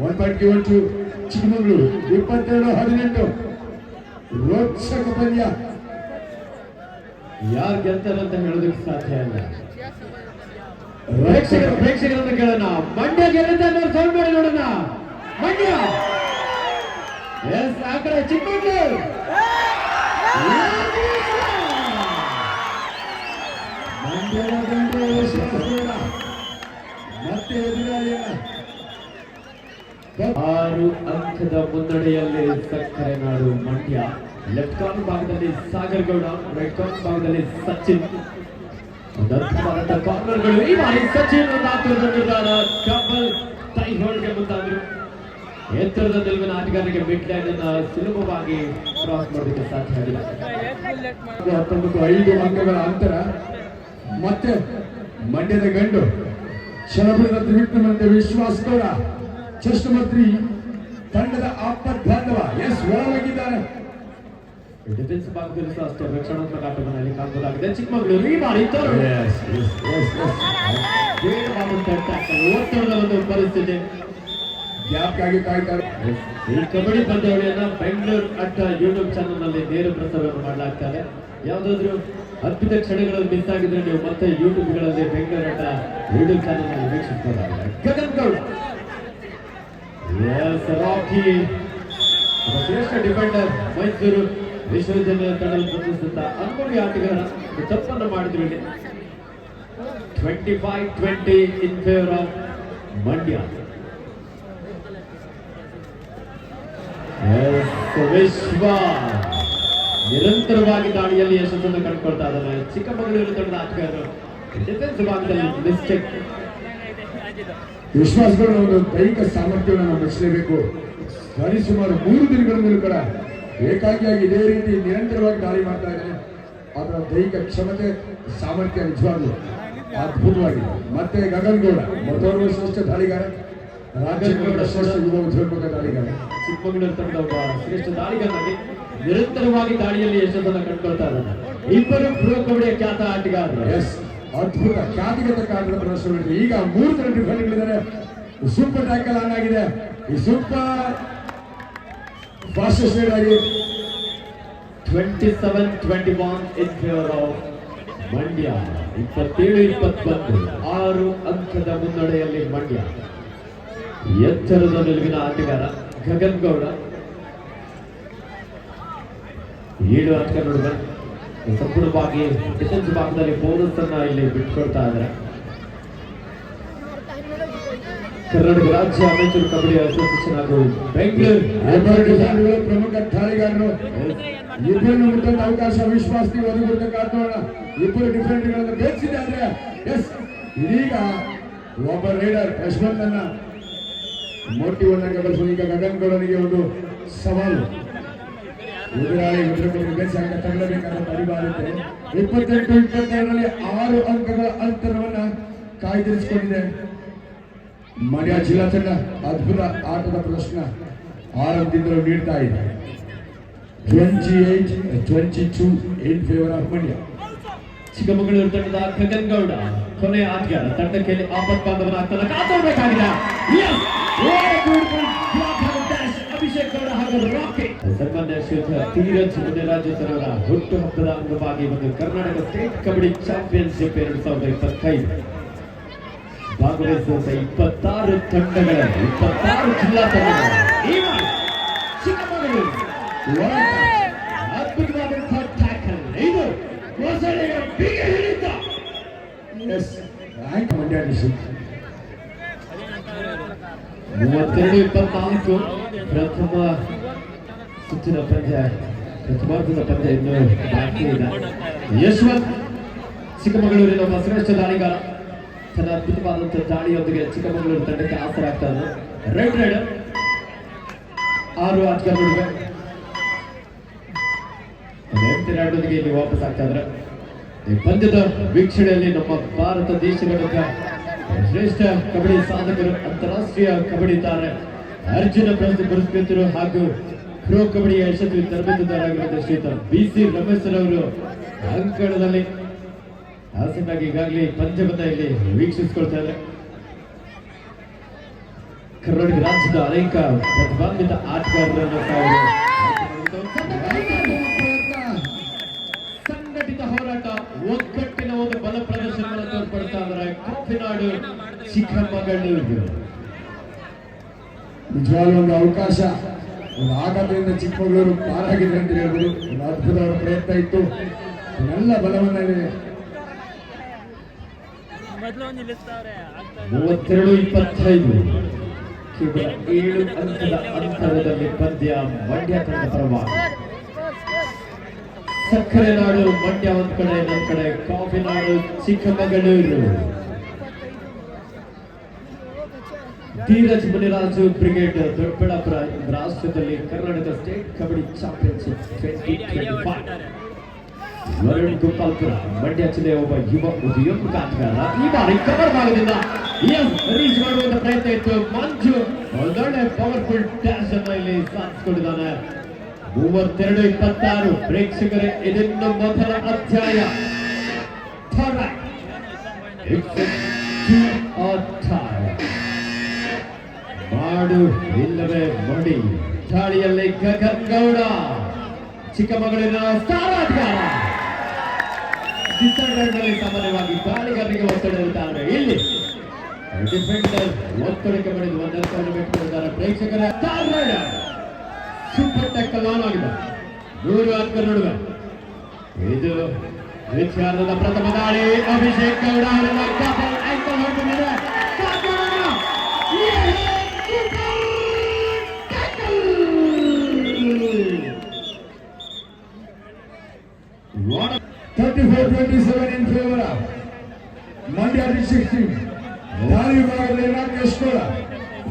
1.1 ಚಿಕ್ಕಮಗಳೂರು 22-18 ರೋಚಕ ಪಂದ್ಯ. ಯಾರು ಗೆಲ್ತಾರಂತ ಹೇಳೋದಕ್ಕೆ ಸಾಧ್ಯ ಇಲ್ಲ. ಪ್ರೇಕ್ಷಕರನ್ನು ಕೇಳೋಣ. ಮಂಡ್ಯ ಗೆಲ್ಲುತ್ತೆ ಅನ್ನೋ ಸೌಂಡ್ ಮಾಡಿ ನೋಡೋಣ. ಮಂಡ್ಯ ಎಸ್ ಆ ಕಡೆ ಚಿಕ್ಕಮಗಳೂರು ಮಂಡ್ಯದ ಗಂಡು ವಿಶ್ವಾಸ ಮತ್ತೆ ಎದುರಾಳಿಲ್ಲ. 6 ಅಂಕದ ಮುನ್ನಡೆಯಲ್ಲಿ ಸಕ್ಕರೆ ನಾಡು ಮಂಡ್ಯ. ಲೆಫ್ಟ್ ಕಾರ್ನರ್ ಭಾಗದಲ್ಲಿ ಸಾಗರ್ ಗೌಡ, ರೈಟ್ ಕಾರ್ನರ್ ಭಾಗದಲ್ಲಿ ಸಚಿನ್. ಕಾರ್ನರ್ಗಳು ಈ ಬಾರಿ ಸಚಿನ್ ಡಬಲ್ ಟೈ ಹೋಲ್ಡ್ಗೆ ಮುಂದಾದರು. ಎತ್ತರದ ನಿಲುವಿನ ಆಟಗಾರರಿಗೆ ಮಿಡ್ ಲೈನ್ ಅನ್ನು ಸುಲಭವಾಗಿ ಕ್ರಾಸ್ ಮಾಡೋದಕ್ಕೆ ಸಾಧ್ಯ ಆಗಿಲ್ಲ. 5 ಅಂಕಗಳ ಅಂತರ. ಮತ್ತೆ ಮಂಡ್ಯದ ಗಂಡು ಶರಭದ ತ್ರಿವಿಕ್ರಮಂತೆ ವಿಶ್ವಾಸ್ ಗೌಡ ಚಷ್ಟಮತ್ರಿ ತಂಡದ ಆಪತ್ ಬಾಂಧವ ಎಸ್ ಒಳಗಿದ್ದಾರೆ. ಡಿಫೆನ್ಸ್ ಭಾಗದಲ್ಲಿ ಸಹ ಅಷ್ಟೇ ರಕ್ಷಣಾತ್ಮಕ ಆಟವನ್ನು ಕಾಣಬಹುದಾಗಿದೆ. ಚಿಕ್ಕಮಗಳೂರು ಈ ಬಾರಿ ಒತ್ತಡದ ಒಂದು ಪರಿಸ್ಥಿತಿ. ಗ್ಯಾಪ್ಗಾಗಿ ಕಾಯ್ತಾರೆ. ಈ ಕಬಡ್ಡಿ ಪಂದ್ಯಾವಳಿಯನ್ನ ಬೆಂಗಳೂರು ಅಡ್ಡ ಯೂಟ್ಯೂಬ್ ಚಾನಲ್ ನಲ್ಲಿ ನೇರ ಪ್ರಸಾರವನ್ನು ಮಾಡಲಾಗ್ತದೆ. ಯಾವುದಾದ್ರೂ ಅದ್ಭುತ ಕ್ಷಣಗಳಲ್ಲಿ ಮಿಸ್ ಆಗಿದ್ರೆ ನೀವು ಮತ್ತೆ ಯೂಟ್ಯೂಬ್ ಗಳಲ್ಲಿ ಬೆಂಗಳೂರು ಅಡ್ಡ ಯೂಟ್ಯೂಬ್ ಚಾನಲ್ ನಲ್ಲಿ ವೀಕ್ಷಿಸಬಹುದಾಗಿದೆ. ಗಗನ್ ಗೌಡ ರಾಕಿ ಶ್ರೇಷ್ಠ ಡಿಫೆಂಡರ್ ಮೈಸೂರು ವಿಶ್ವವಿದ್ಯಾಲಯ ತಂಡದಲ್ಲಿ ಪ್ರತಿನಿಧಿಸಿದ ಅನುಭವಿ ಆಟಗಾರ ತಪ್ಪನ್ನು ಮಾಡಿದ್ರು. ಇಲ್ಲಿ 25-20 ಇನ್ ಫೇವರ್ ಆಫ್ ಮಂಡ್ಯ. ವಿಶ್ವ ನಿರಂತರವಾಗಿ ದಾಳಿಯಲ್ಲಿ ಯಶಸ್ಸನ್ನು ಕಂಡುಕೊಳ್ತಾ ಇದ್ದಾರೆ. ಚಿಕ್ಕಮಗಳೂರು ತಂಡದ ಆಟಗಾರರು ಡಿಫೆನ್ಸ್ ಭಾಗದಲ್ಲಿ ಮಿಸ್ಟೇಕ್. ವಿಶ್ವಾಸಗಳ ಒಂದು ದೈಹಿಕ ಸಾಮರ್ಥ್ಯವನ್ನು ನಾವು ಮೆಚ್ಚಲೇಬೇಕು. ಸರಿಸುಮಾರು 3 ದಿನಗಳಿಂದಲೂ ಕೂಡ ಏಕಾಗಿಯಾಗಿ ಇದೇ ರೀತಿ ನಿರಂತರವಾಗಿ ದಾಳಿ ಮಾಡ್ತಾ ಇದ್ದಾರೆ. ಅದರ ದೈಹಿಕ ಕ್ಷಮತೆ ಸಾಮರ್ಥ್ಯ ನಿಜವಾಗ್ಲು ಅದ್ಭುತವಾಗಿದೆ. ಮತ್ತೆ ಗಗನ್ಗೌಡ ಮತ್ತೋರ್ವ ಶ್ರೇಷ್ಠ ದಾಳಿಗಾರ, ರಾಜ್ಯಗೌಡ ಶ್ರೇಷ್ಠ ಯುವ ಉದ್ಯೋಗ ದಾಳಿಗಾರ. ಚಿಕ್ಕಮಗಳೂರು ತಂಡದ ಒಬ್ಬ ಶ್ರೇಷ್ಠ ದಾಳಿಗಾರನಾಗಿ ನಿರಂತರವಾಗಿ ದಾಳಿಯಲ್ಲಿ ಯಶಸ್ಸನ್ನು ಕಂಡುಕೊಳ್ತಾ ಇದ್ದಾನೆ. ಇಬ್ಬರು ಪ್ರೋ ಕಬಡ್ಡಿಯ ಖ್ಯಾತ ಆಟಗಾರರು. ಎಸ್, ಅದ್ಭುತ ಖ್ಯಾತಿಗತ ಆಟದ ಪ್ರದರ್ಶನ ಮಾಡಿದ್ರು. ಈಗ 3 ಜನ ಡಿಫೆಂಡರ್ಗಳಿದ್ದಾರೆ. ಸೂಪರ್ ಟ್ಯಾಕಲ್ ಆನ್ ಆಗಿದೆ. ಈ ಸೂಪರ್ ಫಾಸ್ಟೆಸ್ಟ್ ಆಗಿ 27-21 in favor of ಮಂಡ್ಯ. 27-21 6 ಅಂಕದ ಮುನ್ನಡೆಯಲ್ಲಿ ಮಂಡ್ಯ. ಎತ್ತರದ ನಿಲುವಿನ ಆಟಗಾರ ಗಗನ್ ಗೌಡ 7 ಅಂಕ ನೋಡಿದ ಸಂಪೂರ್ಣವಾಗಿ ಡಿಫೆನ್ಸ್ ಭಾಗದಲ್ಲಿ ಬೋನಸ್ ಅನ್ನ ಇಲ್ಲಿ ಬಿಟ್ಕೊಳ್ತಾ ಇದ್ದಾರೆ. ಕರ್ನಾಟಕ ರಾಜ್ಯ ಅಮೇಚೂರ್ ಕಬಡ್ಡಿ ಅಸೋಸಿಯೇಷನ್ ಹಾಗೂ ಬೆಂಗಳೂರು ಪ್ರಮುಖ ದಾಳಿಗಾರರು ಇಬ್ಬರನ್ನು ಮುಟ್ಟಂತ ಅವಕಾಶ ವಿಶ್ವಾಸ ಒದಗಿದ ಕಾರಣ ಇಬ್ಬರು ಡಿಫೆಂಡರ್ಗಳನ್ನು ಬೇಯಿಸಿದ್ದಾರೆ. ಎಸ್, ಇದೀಗ ಒಬ್ಬ ರೈಡರ್ ಯಶವಂತ್ ಅನ್ನ ಮೋಟಿವ್ ಅನ್ನ ಬಳಸುವ. ಈಗ ಗಗನ್ ಗೌಡನಿಗೆ ಒಂದು ಸವಾಲು. ಎದುರಾಳಿ ಬೇಸಿ ಅಂಕ ತಗೊಳ್ಳಬೇಕಾದ ಪರಿವಾರತೆ 28-22ರಲ್ಲಿ 6 ಅಂಕಗಳ ಅಂತರವನ್ನ ಕಾಯ್ದಿರಿಸಿಕೊಂಡಿದೆ. ಮಂಡ್ಯ ಜಿಲ್ಲಾ ತಂಡ ಅದ್ಭುತ ಆಟದ ಪ್ರದರ್ಶನ ಆರಂಭದಿಂದಲೂ ನೀಡ್ತಾ ಇದೆ. 28-22 in favor of Mandya. Chikkamagaluru ತಂಡದ ಗಗನ್ ಗೌಡ ಕೊನೆಯ ಆಟಗಾರ. ತಂಡಕ್ಕೆ ಆಪತ್ಬಾಂಧವನಾಗ್ತಾನೆ ಕಾಪಾಡಬೇಕಾಗಿದೆ. ಅಭಿಷೇಕ್ ಗೌಡ ಹಾಗೂ ರಾಕೆಟ್. ಸನ್ಮಾನ್ಯ ಶ್ರೀಯುತ ಧೀರಜ್ ಮುನಿರಾಜು ಸರ್ ಅವರ ಹುಟ್ಟುಹಬ್ಬದ ಅಂಗವಾಗಿ ಒಂದು ಕರ್ನಾಟಕ ಸ್ಟೇಟ್ ಕಬಡ್ಡಿ ಚಾಂಪಿಯನ್ಶಿಪ್ 2025 ಭಾಗವಹಿಸುವಂತ 26 ತಂಡಗಳಲ್ಲಿ 26 ಜಿಲ್ಲಾ ತಂಡಗಳು. ಚಿಕ್ಕಮಗಳೂರು ಅದ್ಭುತವಾದಂತಹ ಟ್ಯಾಕಲ್. ಇದು ಮೊಸಳೆಯ ಬಿಗಿ ಹಿಡಿತ. ಎಸ್, ರ್ಯಾಂಕ್ ಮಂಡ್ಯ ಡಿಸ್ಟ್ರಿಕ್ಟ್ 32-24 ಪ್ರಥಮ ಸುತ್ತಿನ ಪಂದ್ಯ, ಪ್ರಥಮಾರ್ಧದ ಪಂದ್ಯ ಇನ್ನು ಬಾಕಿ ಇದೆ. ಯಶವಂತ್ ಚಿಕ್ಕಮಗಳೂರಿನ ಒಬ್ಬ ಶ್ರೇಷ್ಠ ದಾಳಿಗಾರ ತನ್ನ ಅದ್ಭುತವಾದಂತಹ ದಾಳಿಯೊಂದಿಗೆ ಚಿಕ್ಕಮಗಳೂರು ತಂಡಕ್ಕೆ ಆಸರಾಗ್ತಾ ಇದ್ದಾರೆ. ರೆಡ್ ರೈಡರ್ 6 ಆಟಗಾರರಿಗೆ ಎಂಟಿ ರೈಡರ್ಗೆ ಇಲ್ಲಿ ವಾಪಸ್ ಆಗ್ತಾ ಇದ್ದಾರೆ. ಈ ಪಂದ್ಯದ ವೀಕ್ಷಣೆಯಲ್ಲಿ ನಮ್ಮ ಭಾರತ ದೇಶದ ಶ್ರೇಷ್ಠ ಕಬಡ್ಡಿ ಸಾಧಕರು, ಅಂತಾರಾಷ್ಟ್ರೀಯ ಕಬಡ್ಡಿ ತಾರೆ ಅರ್ಜುನ ಪ್ರಶಸ್ತಿ ಪುರಸ್ಕೃತರು ಹಾಗೂ ಪ್ರೋ ಕಬಡ್ಡಿಯ ಯಶಸ್ವಿ ತರಬೇತುದಾರರಾಗಿರುವ ಶ್ರೀಯುತ BC ರಮೇಶ್ ಅವರು ಅಂಕಣದಲ್ಲಿ ಆಸಕ್ತಾಗಿ ಈಗಾಗಲೇ ಪಂದ್ಯವನ್ನ ಇಲ್ಲಿ ವೀಕ್ಷಿಸಿಕೊಳ್ತಾ ಇದ್ದಾರೆ. ಕರ್ನಾಟಕ ರಾಜ್ಯದ ಅನೇಕ ಪ್ರತಿಭಾನ್ವಿತ ಆಟಗಾರರನ್ನು ಸಂಘಟಿತ ಹೋರಾಟ, ಒಗ್ಗಟ್ಟಿನ ಒಂದು ಬಲ ಪ್ರದರ್ಶನವನ್ನು ತೋರ್ಪಡ್ತಾ ಇದ್ದಾರೆ ಕಾಫಿನಾಡು ಚಿಕ್ಕಮಗಳೂರು. ನಿಜವಾಗ್ಲೂ ಒಂದು ಅವಕಾಶ, ಒಂದು ಆಘಾತದಿಂದ ಚಿಕ್ಕಮಗಳೂರು ಪಾರಾಗಿದೆ ಅಂತ ಹೇಳ್ಬೋದು. ಒಂದು ಅದ್ಭುತವಾದ ಪ್ರಯತ್ನ ಇತ್ತು, ಎಲ್ಲ ಬಲವನ್ನ 32-25 ಕೇವಲ 7 ಅಂಕದ ಅಂತರದಲ್ಲಿ ಪಂದ್ಯ ಮಂಡ್ಯ ತಂಡ ಪರವಾಗಿ. ಸಕ್ಕರೆ ನಾಡು ಮಂಡ್ಯ ಒಂದ್ ಕಡೆ, ಇನ್ನೊಂದ್ ಕಡೆ ಕಾಫಿನಾಡು ಚಿಕ್ಕಮಗಳೂರು. ಧೀರಜ್ ಮುನಿರಾಜು ಬ್ರಿಗೇಡ್ ದೊಡ್ಡಬಳ್ಳಾಪುರ ರಾಷ್ಟ್ರದಲ್ಲಿ ಕರ್ನಾಟಕ ಸ್ಟೇಟ್ ಕಬಡ್ಡಿ ಚಾಂಪಿಯನ್ಶಿಪ್ 2025. ವರುಣ್ ಗೋಪಾಲ್ಪುರ ಮಂಡ್ಯ ಜಿಲ್ಲೆಯ ಒಬ್ಬ ಯುವ ಉದ್ಯೋಗ ಆಟಗಾರ. ಈ ಬಾರಿ ಕವರ್ ಭಾಗದಿಂದ ರೀಚ್ ಮಾಡುವಂತ ಪ್ರಯತ್ನ ಇತ್ತು. ಮಂಜು ಒಳ್ಳೆ ಪವರ್ಫುಲ್ ಡ್ಯಾಶ್ ಅನ್ನ ಇಲ್ಲಿ ಸಾಧಿಸಿಕೊಂಡಿದ್ದಾನೆ. 32-26 ಪ್ರೇಕ್ಷಕರೇ, ಇದನ್ನು ಮೊದಲ ಅಧ್ಯಾಯ. ಮಾಡು ಇಲ್ಲವೇ ಮಾಡಿ ದಾಳಿಯಲ್ಲಿ ಗಗನ್ ಗೌಡ ಚಿಕ್ಕಮಗಳೂರಿನ ಸ್ಟಾರ್ ಆಟಗಾರ. ಡಿಸೈಡರ್ನಲ್ಲಿ ಸಾಮಾನ್ಯವಾಗಿ ದಾಳಿಗಾರರಿಗೆ ಒತ್ತಡ ಇರುತ್ತಾರೆ. ಇಲ್ಲಿ ಡಿಫೆಂಡರ್ ಒತ್ತಡಕ್ಕೆ ಪಡೆದು ಒಂದನ್ನು ಬಿಟ್ಟುಕೊಂಡಿದ್ದಾರೆ. ಪ್ರೇಕ್ಷಕರ star raider super tackle on ಆಗಿದೆ. 100 ಅಂಕ ನಡುವೆ ಇದು ದ್ವಿತೀಯಾರ್ಧದ ಪ್ರಥಮ ದಾಳಿ. ಅಭಿಷೇಕ್ ಗೌಡ ಅವರನ್ನ ಕಪಲ್ ಆಂಕಲ್ ಹೊರಟಿದೆ. What a 34-27 in favor of Mandya district team. ದಾಳಿ ವಿಭಾಗದಲ್ಲಿ ರಾಕೇಶ್ ಗೌಡ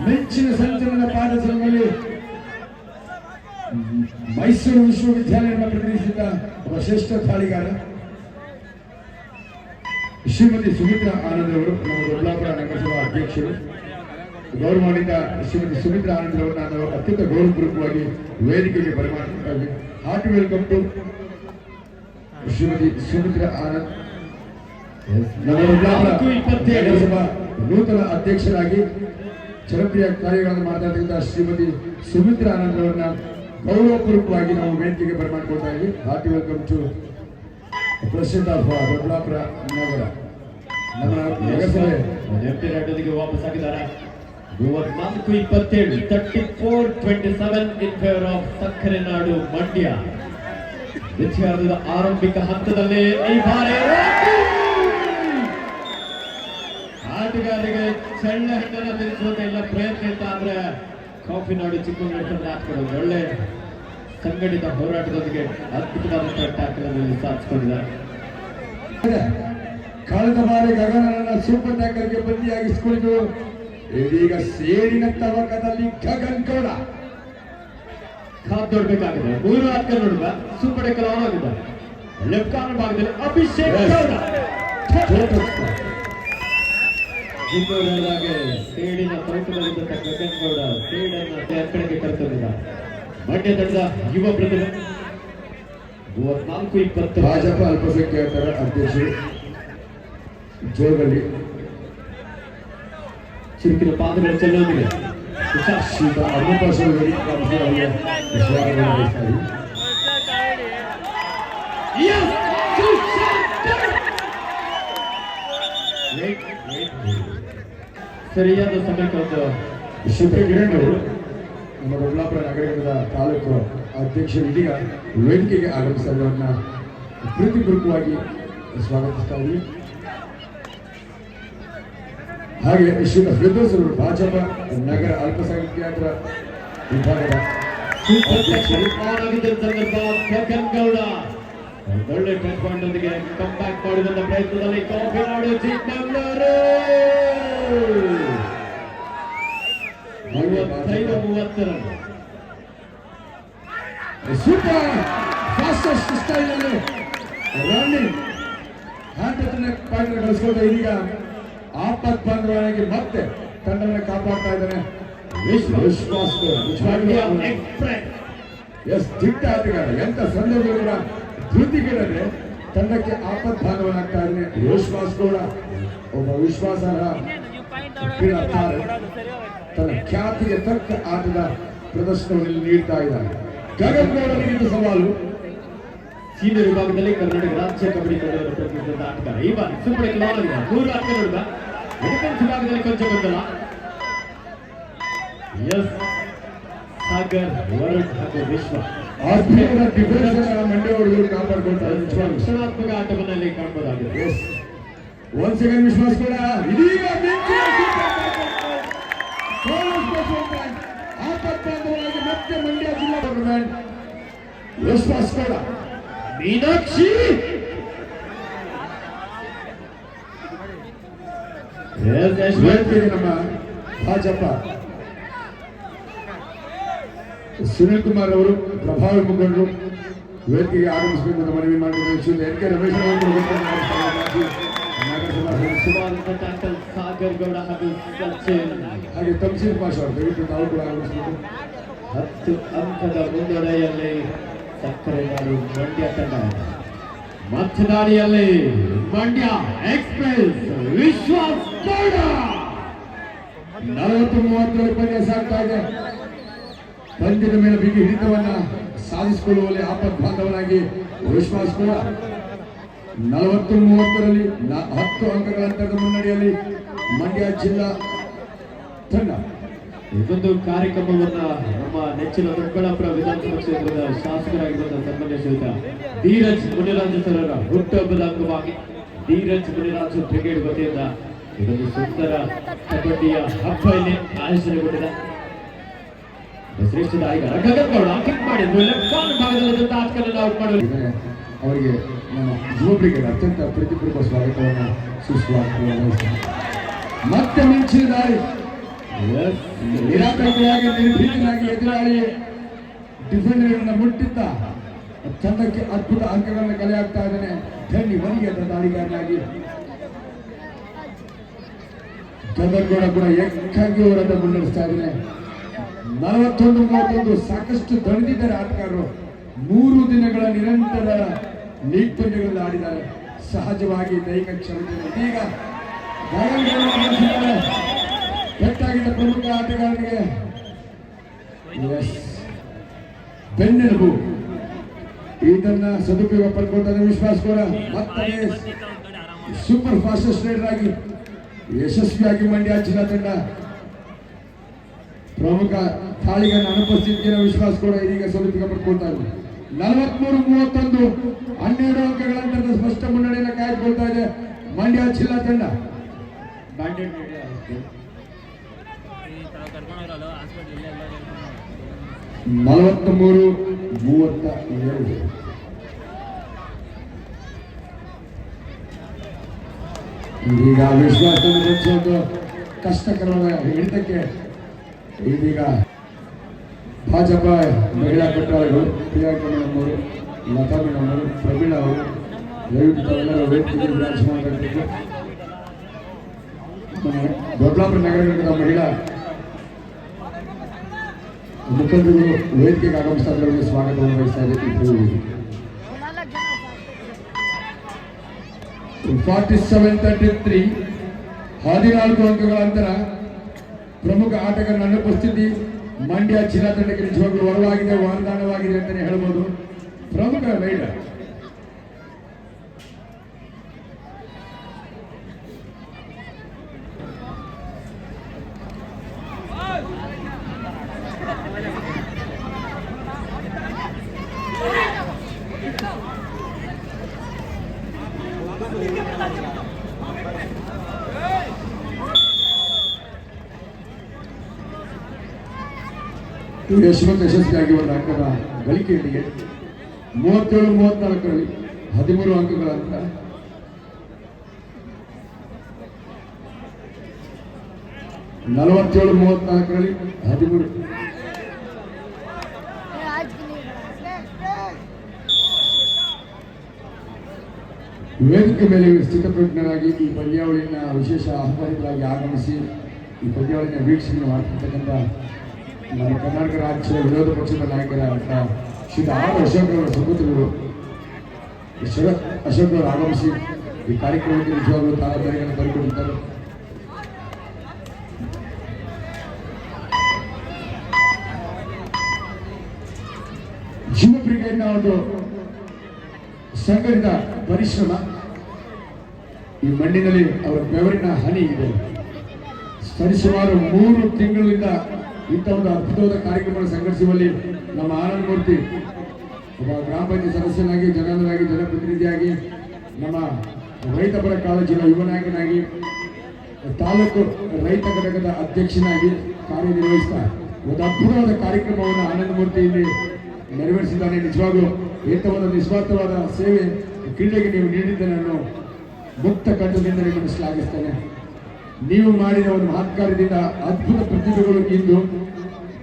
ಮಿಂಚಿನ ಸಂಚಲನ ಪಾದಸಂಗಲ್ಲಿ ಮೈಸೂರು ವಿಶ್ವವಿದ್ಯಾಲಯವನ್ನು ಪ್ರತಿನಿಧಿಸಿದ ಒಬ್ಬ ಶ್ರೇಷ್ಠ ದಾಳಿಗಾರ. ಶ್ರೀಮತಿ ಸುಮಿತ್ರಾ ಆನಂದ್ ಅವರು ನಮ್ಮ ದೊಡ್ಡಬಳ್ಳಾಪುರ ನಗರಸಭಾ ಅಧ್ಯಕ್ಷರು ಗೌರವಾನ್ವಿತ ಶ್ರೀಮತಿ ಸುಮಿತ್ರಾ ಆನಂದ್ ಅವರು ನಾನು ಅತ್ಯಂತ ಗೌರವಪೂರ್ವಕವಾಗಿ ವೇದಿಕೆಗೆ ಬರಮಾಡಿದ್ದಾರೆ. Heart welcome to Shrimati Sumitra Anand. ನಮ್ಮ ದೊಡ್ಡಬಳ್ಳಾಪುರ ನಗರಸಭಾ ನೂತನ ಅಧ್ಯಕ್ಷರಾಗಿ ಜನಪ್ರಿಯ ಕಾರ್ಯಗಳನ್ನು ಮಾಡ್ತಾ ಶ್ರೀಮತಿ ಸುಮಿತ್ರಾ ಆನಂದ್ ಅವರನ್ನ ಗೌರವಪೂರ್ವಕವಾಗಿ ನಾವು ವೇದಿಕೆಗೆ ಬರಮಾಡ್ಕೊಳ್ತಾ ಇದ್ದೀವಿ. Heart welcome to president of Doddaballapura ನಗರ. ನಮ್ಮ ನಗರಸಭೆ ಎಂಟಿ ರಾಟೋದಿಗೆ ವಾಪಸ್ ಆಗಿದ್ದಾರೆ. 34-27 34-27 ಇನ್ ಫೇವರ್ ಆಫ್ ಸಕ್ಕರೆ ನಾಡು ಮಂಡ್ಯ. ದ್ವಿತೀಯಾರ್ಧದ ಆರಂಭಿಕ ಹಂತದಲ್ಲಿ ಈ ಬಾರಿ ಆಟಗಾರರಿಗೆ ಚೆಳ್ಳ ಹಣ್ಣನ್ನು ತಿನ್ನಿಸುವಂತ ಎಲ್ಲ ಪ್ರಯತ್ನ ಇತ್ತ ಆದ್ರೆ ಕಾಫಿ ನಾಡು ಚಿಕ್ಕಮಗಳೂರು ತಂಡ ಆಟಗಾರರು ಒಳ್ಳೆ ಸಂಘಟಿತ ಹೋರಾಟದೊಂದಿಗೆ ಅದ್ಭುತವಾದಂತಹ ಟ್ಯಾಕಲ್ ಅನ್ನು ಸಾಧಿಸಿಕೊಂಡಿದ್ದಾರೆ. ಕಳೆದ ಬಾರಿ ಗಗನನ್ನ ಸೂಪರ್ ಟ್ಯಾಕಲ್ಗೆ ಬಂದಿಯಾಗಿಸಿಕೊಂಡು ಇದೀಗ ಸೇರಿನ ತವಕದಲ್ಲಿ ಗಗನ್ ಗೌಡ ಕಾದ್ ನೋಡ್ಬೇಕಾಗಿದೆ. 3 ಆಟಗಾರ ನೋಡುವ ಸೂಪರ್ ಟ್ಯಾಕಲ್ ಆನ್ ಆಗಿದ್ದಾರೆ. ಲೆಫ್ಟ್ ಕಾರ್ನರ್ ಭಾಗದಲ್ಲಿ ಅಭಿಷೇಕ್ ಗೌಡ ಜಿಂಗೋಡಾಗೆ ಸೇಡಿನ ತೌಕದಲ್ಲಿದ್ದಂಥ ಗಗನ್ ಗೌಡ ಸೇಡನ್ನು ಕಡೆಗೆ ಕರೆತಂದಿದ್ದಾರೆ. ಮಂಡ್ಯ ತಂಡದ ಯುವ ಪ್ರತಿಭೆ 34-20 ಭಾಜಪ ಅಲ್ಪಸಂಖ್ಯಾತರ ಅಧ್ಯಕ್ಷರು ಜೋಗಲ್ಲಿ ಚಿರುಕಿನ ಪಾದಗಳ ಚೆಲ್ಲೋದಿದೆ. ಶ್ರೀತ ಅನ್ನಪ್ರಸಾದ ಅವರಿಗೆ ಸ್ವಾಗತ ಬಯಸ್ತಾರೆ. ಸರಿಯಾದ ಸಮಯಕ್ಕೆ ಒಂದು ಶ್ರೀತ ಕಿರಣ್ ಅವರು ನಮ್ಮ ದೊಡ್ಡಬಳ್ಳಾಪುರ ನಗರದ ತಾಲೂಕು ಅಧ್ಯಕ್ಷರು ಇದೀಗ ವೇದಿಕೆಗೆ ಆಗಮಿಸಿದವರನ್ನ ಪ್ರೀತಿಪೂರ್ವಕವಾಗಿ ಸ್ವಾಗತಿಸ್ತಾ ಇದ್ದೀವಿ. ಹಾಗೆ ಶ್ರೀ ಫಿರ್ದೌಸ್ ಅವರು ಭಾಜಪ ನಗರ ಅಲ್ಪಸಂಖ್ಯಾತರ ವಿಭಾಗದ ಅಧ್ಯಕ್ಷರು. ಸಂದರ್ಭ ಗಗನ್ ಗೌಡ ಒಳ್ಳೆ ಟಚ್ ಪಾಯಿಂಟ್ ಒಂದಿಗೆ ಕಮ್ ಬ್ಯಾಕ್ ಮಾಡಿದಂತ ಪ್ರಯತ್ನದಲ್ಲಿ ಕಾಫಿ ನಾಡು Chikkamagaluru 35-30 run. Super fastest style ಅಲ್ಲಿ ರನ್ನಿಂಗ್ ಹ್ಯಾಂಡ್ ಪಾಯಿಂಟ್ ಗಳಿಸ್ಕೊಂಡು ಇದೀಗ ಆಪತ್ ಬಂದವನಾಗಿ ಮತ್ತೆ ತಂಡವನ್ನು ಕಾಪಾಡ್ತಾ ಇದ್ದಾನೆ. ವಿಶ್ವಾಸ್ ಎಕ್ಸ್ಪ್ರೆಸ್ ಎಸ್ ದಿಟ್ಟ ಆಟಗಾರ. ಎಂತ ಸಂದರ್ಭಗಳು ಕೂಡ ಧೃತಿಗೆಡದೆ ತಂಡಕ್ಕೆ ಆಪತ್ ಬಾಂಧವನಾಗ್ತಾ ಇದ್ದಾನೆ. ವಿಶ್ವಾಸ್ ಕೂಡ ಒಬ್ಬ ವಿಶ್ವಾಸಾರ್ಹ ಕ್ರೀಡಾಕಾರ. ತನ್ನ ಖ್ಯಾತಿಗೆ ತಕ್ಕ ಆಟದ ಪ್ರದರ್ಶನವನ್ನು ನೀಡ್ತಾ ಇದ್ದಾನೆ. ಗಗನ್ ಗೌಡನಿಗಿಂತ ಸವಾಲು. ಸೀನಿಯರ್ ವಿಭಾಗದಲ್ಲಿ ಕರ್ನಾಟಕ ರಾಜ್ಯ ಕಬಡ್ಡಿ ತಂಡವನ್ನು ಪ್ರತಿನಿಧಿಸಿದ ಆಟಗಾರ ಈ ಬಾರಿ ಸೂಪರ್ ಟ್ಯಾಕಲ್ ಆನ್ ಆಗಿದೆ. 3 ಆಟಗಾರ ನೋಡುವ ಡಿಫೆನ್ಸ್ ವಿಭಾಗದಲ್ಲಿ ಕೊಂಚ ಗೊಂದಲ. ಎಸ್ ಸಾಗರ್ ವರುಣ್ ಹಾಗೂ ವಿಶ್ವ ಆತ್ಮೀಯರ ಡಿಫೆನ್ಸ್ ಮಂಡ್ಯ ಹುಡುಗರು ಕಾಪಾಡ್ಕೊಳ್ತಾರೆ. ರಕ್ಷಣಾತ್ಮಕ ಆಟವನ್ನಲ್ಲಿ ಕಾಣಬಹುದಾಗಿದೆ. ಎಸ್ ಒನ್ ಸೆಕೆಂಡ್ ವಿಶ್ವಾಸ್ ಕೂಡ ಇದೀಗ ಆಪತ್ಕಾಂತವಾಗಿ ಮತ್ತೆ ಮಂಡ್ಯ ಜಿಲ್ಲಾ ಗವರ್ಮೆಂಟ್ ವಿಶ್ವಾಸ್ ಕೂಡ ಮೀನಾಕ್ಷಿ ವೇದಿಕೆಗೆ ನಮ್ಮ ಭಾಜಪ ಸುನಿಲ್ ಕುಮಾರ್ ಅವರು ಪ್ರಭಾವಿ ಮುಖಂಡರು ವೇದಿಕೆಗೆ ಆಗಮಿಸಬೇಕು ಅಂತ ಮನವಿ ಮಾಡಿದ್ದಾರೆ. N K Ramesh tackle Sagar Gowda ಹಾಗೂ ಸಚಿನ್ ಹಾಗೆ ತಮ್ಸೀರ್ ಪಾಷಾ ಅವರು ದಯವಿಟ್ಟು ನಾವು ಕೂಡ ಆಗಮಿಸಬೇಕು. 10 ಅಂಕದ ಮುನ್ನಡೆಯಲ್ಲಿ ಸಕ್ಕರೆ ನಾಡು ಮಂಡ್ಯ ತಂಡ. ಮಧ್ಯದಾಳಿಯಲ್ಲಿ ಮಂಡ್ಯ ಎಕ್ಸ್ಪ್ರೆಸ್ ವಿಶ್ವಾಸ್ ಗೌಡ 40-30 ಉಪನ್ಯಾಸ ಆಗ್ತಾ ಇದೆ. ಪಂದ್ಯದ ಮೇಲೆ ಬಿಗಿ ಹಿಡಿತವನ್ನ ಸಾಧಿಸಿಕೊಳ್ಳುವಲ್ಲಿ ಆಪತ್ ಬಾಂಧವನಾಗಿ ವಿಶ್ವಾಸ್ ಕೂಡ 40-30ರಲ್ಲಿ 10 ಅಂಕಗಳ ಅಂತರದ ಮುನ್ನಡೆಯಲ್ಲಿ ಮಂಡ್ಯ ಜಿಲ್ಲಾ ತಂಡ. ಇದೊಂದು ಕಾರ್ಯಕ್ರಮವನ್ನ ನಮ್ಮ ನೆಚ್ಚಿನ ದೊಡ್ಡಬಳ್ಳಾಪುರ ವಿಧಾನಸಭಾ ಕ್ಷೇತ್ರದ ಶಾಸಕರಾಗಿರುವಂತಹ ಸನ್ಮಾನ್ಯ ಶ್ರೀಯುತ ಧೀರಜ್ ಮುನಿರಾಜು ಸರರ ಹುಟ್ಟುಹಬ್ಬದ ಅಂಗವಾಗಿ ಧೀರಜ್ ಮುನಿರಾಜು ಬ್ರಿಗೇಡ್ ವತಿಯಿಂದ ಇದೊಂದು ಸುಂದರ ಕಬಡ್ಡಿಯ ಹಬ್ಬ ಇಲ್ಲಿ ಆಯೋಜನೆಗೊಂಡಿದೆ. ಶ್ರೇಷ್ಠ ಆಟಗಾರ ಗಗನ್ ಗೌಡ ಕಿಕ್ ಮಾಡಿದ್ರು ಲೆಫ್ಟ್ ಕಾರ್ನರ್ ಭಾಗದಲ್ಲಿ ಆಟಗಾರರನ್ನು ಔಟ್ ಮಾಡಲು ಅವರಿಗೆ ನಮ್ಮ ಯುವ ಬ್ರಿಗೇಡ್ ಅತ್ಯಂತ ಪ್ರೀತಿಪೂರ್ವಕ ಸ್ವಾಗತವನ್ನು ಸುಸ್ವಾಗತ. ಮತ್ತೆ ಮಿಂಚಿನ ದಾಳಿ ನಿರಾತಂಕವಾಗಿ ನಿರ್ಭೀತನಾಗಿ ಎದುರಾಳಿ ಡಿಫೆಂಡರ್ಗಳನ್ನ ಮುಟ್ಟಿದ್ದ ತಂಡಕ್ಕೆ ಅದ್ಭುತ ಅಂಕಗಳನ್ನು ಕಲೆ ಆಗ್ತಾ ಇದ್ದಾನೆ. ಧನ್ಯ ಮನಿಗೆ ದಾಳಿಗಾರನಾಗಿ ಚಂದನ್ಗೌಡ ಕೂಡ ಏಕಾಂಗಿ ಹೋರಾಟ ಮುನ್ನಡೆಸ್ತಾ ಇದ್ದಾನೆ. 41-31 ಸಾಕಷ್ಟು ದಣಿದಿದ್ದಾರೆ ಆಟಗಾರರು. 3 ದಿನಗಳ ನಿರಂತರ ಲೀಗ್ ಪಂದ್ಯಗಳಲ್ಲಿ ಆಡಿದ್ದಾರೆ. ಸಹಜವಾಗಿ ದೈಹಿಕ ಕ್ಷಮತೆ ಈಗ ಪೆಟ್ಟಾಗಿದ್ದ ಪ್ರಮುಖ ಆಟಗಾರನಿಗೆ ಬೆನ್ನೆಲುಬು. ಇದನ್ನ ಸದುಪಯೋಗ ಪಡ್ಕೊಳ್ತಾರೆ ವಿಶ್ವಾಸ್ ಕೂಡ ಮತ್ತೊಮ್ಮೆ ಸೂಪರ್ ಫಾಸ್ಟೆಸ್ಟ್ ರೈಡರ್ ಆಗಿ ಯಶಸ್ವಿಯಾಗಿ ಮಂಡ್ಯ ಜಿಲ್ಲಾ ತಂಡ ಪ್ರಮುಖ ತಾಳಿಗನ ಅನುಪಸ್ಥಿತಿಯನ್ನು ವಿಶ್ವಾಸ್ ಕೂಡ ಇದೀಗ ಸದುಪಯೋಗ ಪಡ್ಕೊಳ್ತಾರೆ. 43-31 12 ಅಂಕಗಳ ಅಂತರದ ಸ್ಪಷ್ಟ ಮುನ್ನಡೆಯನ್ನು ಕಾಯ್ದುಕೊಳ್ತಾ ಇದೆ ಮಂಡ್ಯ ಜಿಲ್ಲಾ ತಂಡ. 43-32 ಇದೀಗ ವಿಶ್ವಾಸ ಕಷ್ಟಕರವಾದ ಹಿಡಿತಕ್ಕೆ ಇದೀಗ ಭಾಜಪ ಮಹಿಳಾ ಕಟ್ಟಾಳಗಳು ಪ್ರಿಯಾಂಕಾ ಮೇಡಮ್ ಅವರು, ಲತಾ ಮೇಡಮ್ ಅವರು, ಪ್ರವೀಣಾ ಅವರು ದಯವಿಟ್ಟು ತಾವೆಲ್ಲರ ವೇದಿಕೆಗೆ ವಿರಾಜಮಾನ ಮಾಡಬೇಕು. ದೊಡ್ಡಬಳ್ಳಾಪುರ ನಗರ ಘಟಕದ ಮಹಿಳಾ ಮುಖಂಡರು ವೇದಿಕೆಗೆ ಆಗಮಿಸ್ತಾ ಇದ್ದವರಿಗೆ ಸ್ವಾಗತವನ್ನು ವಹಿಸ್ತಾ ಇದ್ದೇವೆ. 47-33 14 ಅಂಕಗಳ ಅಂತರ ಪ್ರಮುಖ ಆಟಗಾರನ ಅನುಪಸ್ಥಿತಿ ಮಂಡ್ಯ ಜಿಲ್ಲಾ ತಂಡಕ್ಕೆ ನಿಜವಾಗ್ಲೂ ವರವಾಗಿದೆ, ವರದಾನವಾಗಿದೆ ಅಂತಾನೆ ಹೇಳ್ಬೋದು. ಪ್ರಮುಖ ರೈಡರ್ ಯಶಸ್ವಿಯಾಗಿ ಒಂದು ಅಂಕದ ಗಳಿಕೆಯೊಂದಿಗೆ 37-34ರಲ್ಲಿ 13 ಅಂಕಗಳ ಅಂತರ. ರಲ್ಲಿ 13. ವೇದಿಕೆ ಮೇಲೆ ಸ್ಥಿತಪ್ರಜ್ಞರಾಗಿ ಈ ಪಂದ್ಯಾವಳಿಯನ್ನ ವಿಶೇಷ ಆಹ್ವಾನಿತರಾಗಿ ಆಗಮಿಸಿ ಈ ಪಂದ್ಯಾವಳಿನ ವೀಕ್ಷಣೆ ಮಾಡ್ತಿರ್ತಕ್ಕಂಥ ನಮ್ಮ ಕರ್ನಾಟಕ ರಾಜ್ಯದ ವಿರೋಧ ಪಕ್ಷದ ನಾಯಕರಾದಂಥ ಶ್ರೀ ಆರ್ ಅಶೋಕ್ ಅವರ ಸುಪುತ್ರರು ಶರತ್ ಅಶೋಕ್ ಅವರು ಆಗಮಿಸಿ ಈ ಕಾರ್ಯಕ್ರಮಕ್ಕೆ ನಿಜವಾಗಲೂ ತಾಳಮದ್ದಳೆಯನ್ನು ಬರೆದುಕೊಂಡಿದ್ದಾರೆ. ಯುವ ಬ್ರಿಗೇಡ್ನ ಒಂದು ಸಂಘಟಿತ ಪರಿಶ್ರಮ, ಈ ಮಣ್ಣಿನಲ್ಲಿ ಅವರ ಬೆವರಿನ ಹನಿ ಇದೆ. ಸರಿಸುಮಾರು 3 ತಿಂಗಳಿಂದ ಇಂಥ ಒಂದು ಅದ್ಭುತವಾದ ಕಾರ್ಯಕ್ರಮ ಸಂಘಟಿಸುವಲ್ಲಿ ನಮ್ಮ ಆನಂದ್ ಮೂರ್ತಿ ಒಬ್ಬ ಗ್ರಾಮ ಪಂಚಾಯತ್ ಸದಸ್ಯನಾಗಿ, ಜನಾಂಗನಾಗಿ, ಜನಪ್ರತಿನಿಧಿಯಾಗಿ, ನಮ್ಮ ರೈತಪರ ಕಾಲೇಜಿನ ಯುವ ನಾಯಕನಾಗಿ, ತಾಲೂಕು ರೈತ ಘಟಕದ ಅಧ್ಯಕ್ಷನಾಗಿ ಕಾರ್ಯನಿರ್ವಹಿಸ್ತಾ ಒಂದು ಅದ್ಭುತವಾದ ಕಾರ್ಯಕ್ರಮವನ್ನು ಆನಂದ್ ಮೂರ್ತಿ ಇಲ್ಲಿ ನೆರವೇರಿಸಿದ್ದಾನೆ. ನಿಜವಾಗೂ ಇಂಥ ಒಂದು ನಿಸ್ವಾರ್ಥವಾದ ಸೇವೆ ಕ್ರೀಡೆಗೆ ನೀವು ನೀಡಿದ್ದನ್ನು ಮುಕ್ತ ಕಂಠದಿಂದ ನಿಮ್ಮನ್ನು ಶ್ಲಾಘಿಸ್ತೇನೆ. ನೀವು ಮಾಡಿದ ಒಂದು ಮಹತ್ಕಾರ್ಯದಿಂದ ಅದ್ಭುತ ಪ್ರತಿಭೆಗಳು ಇಂದು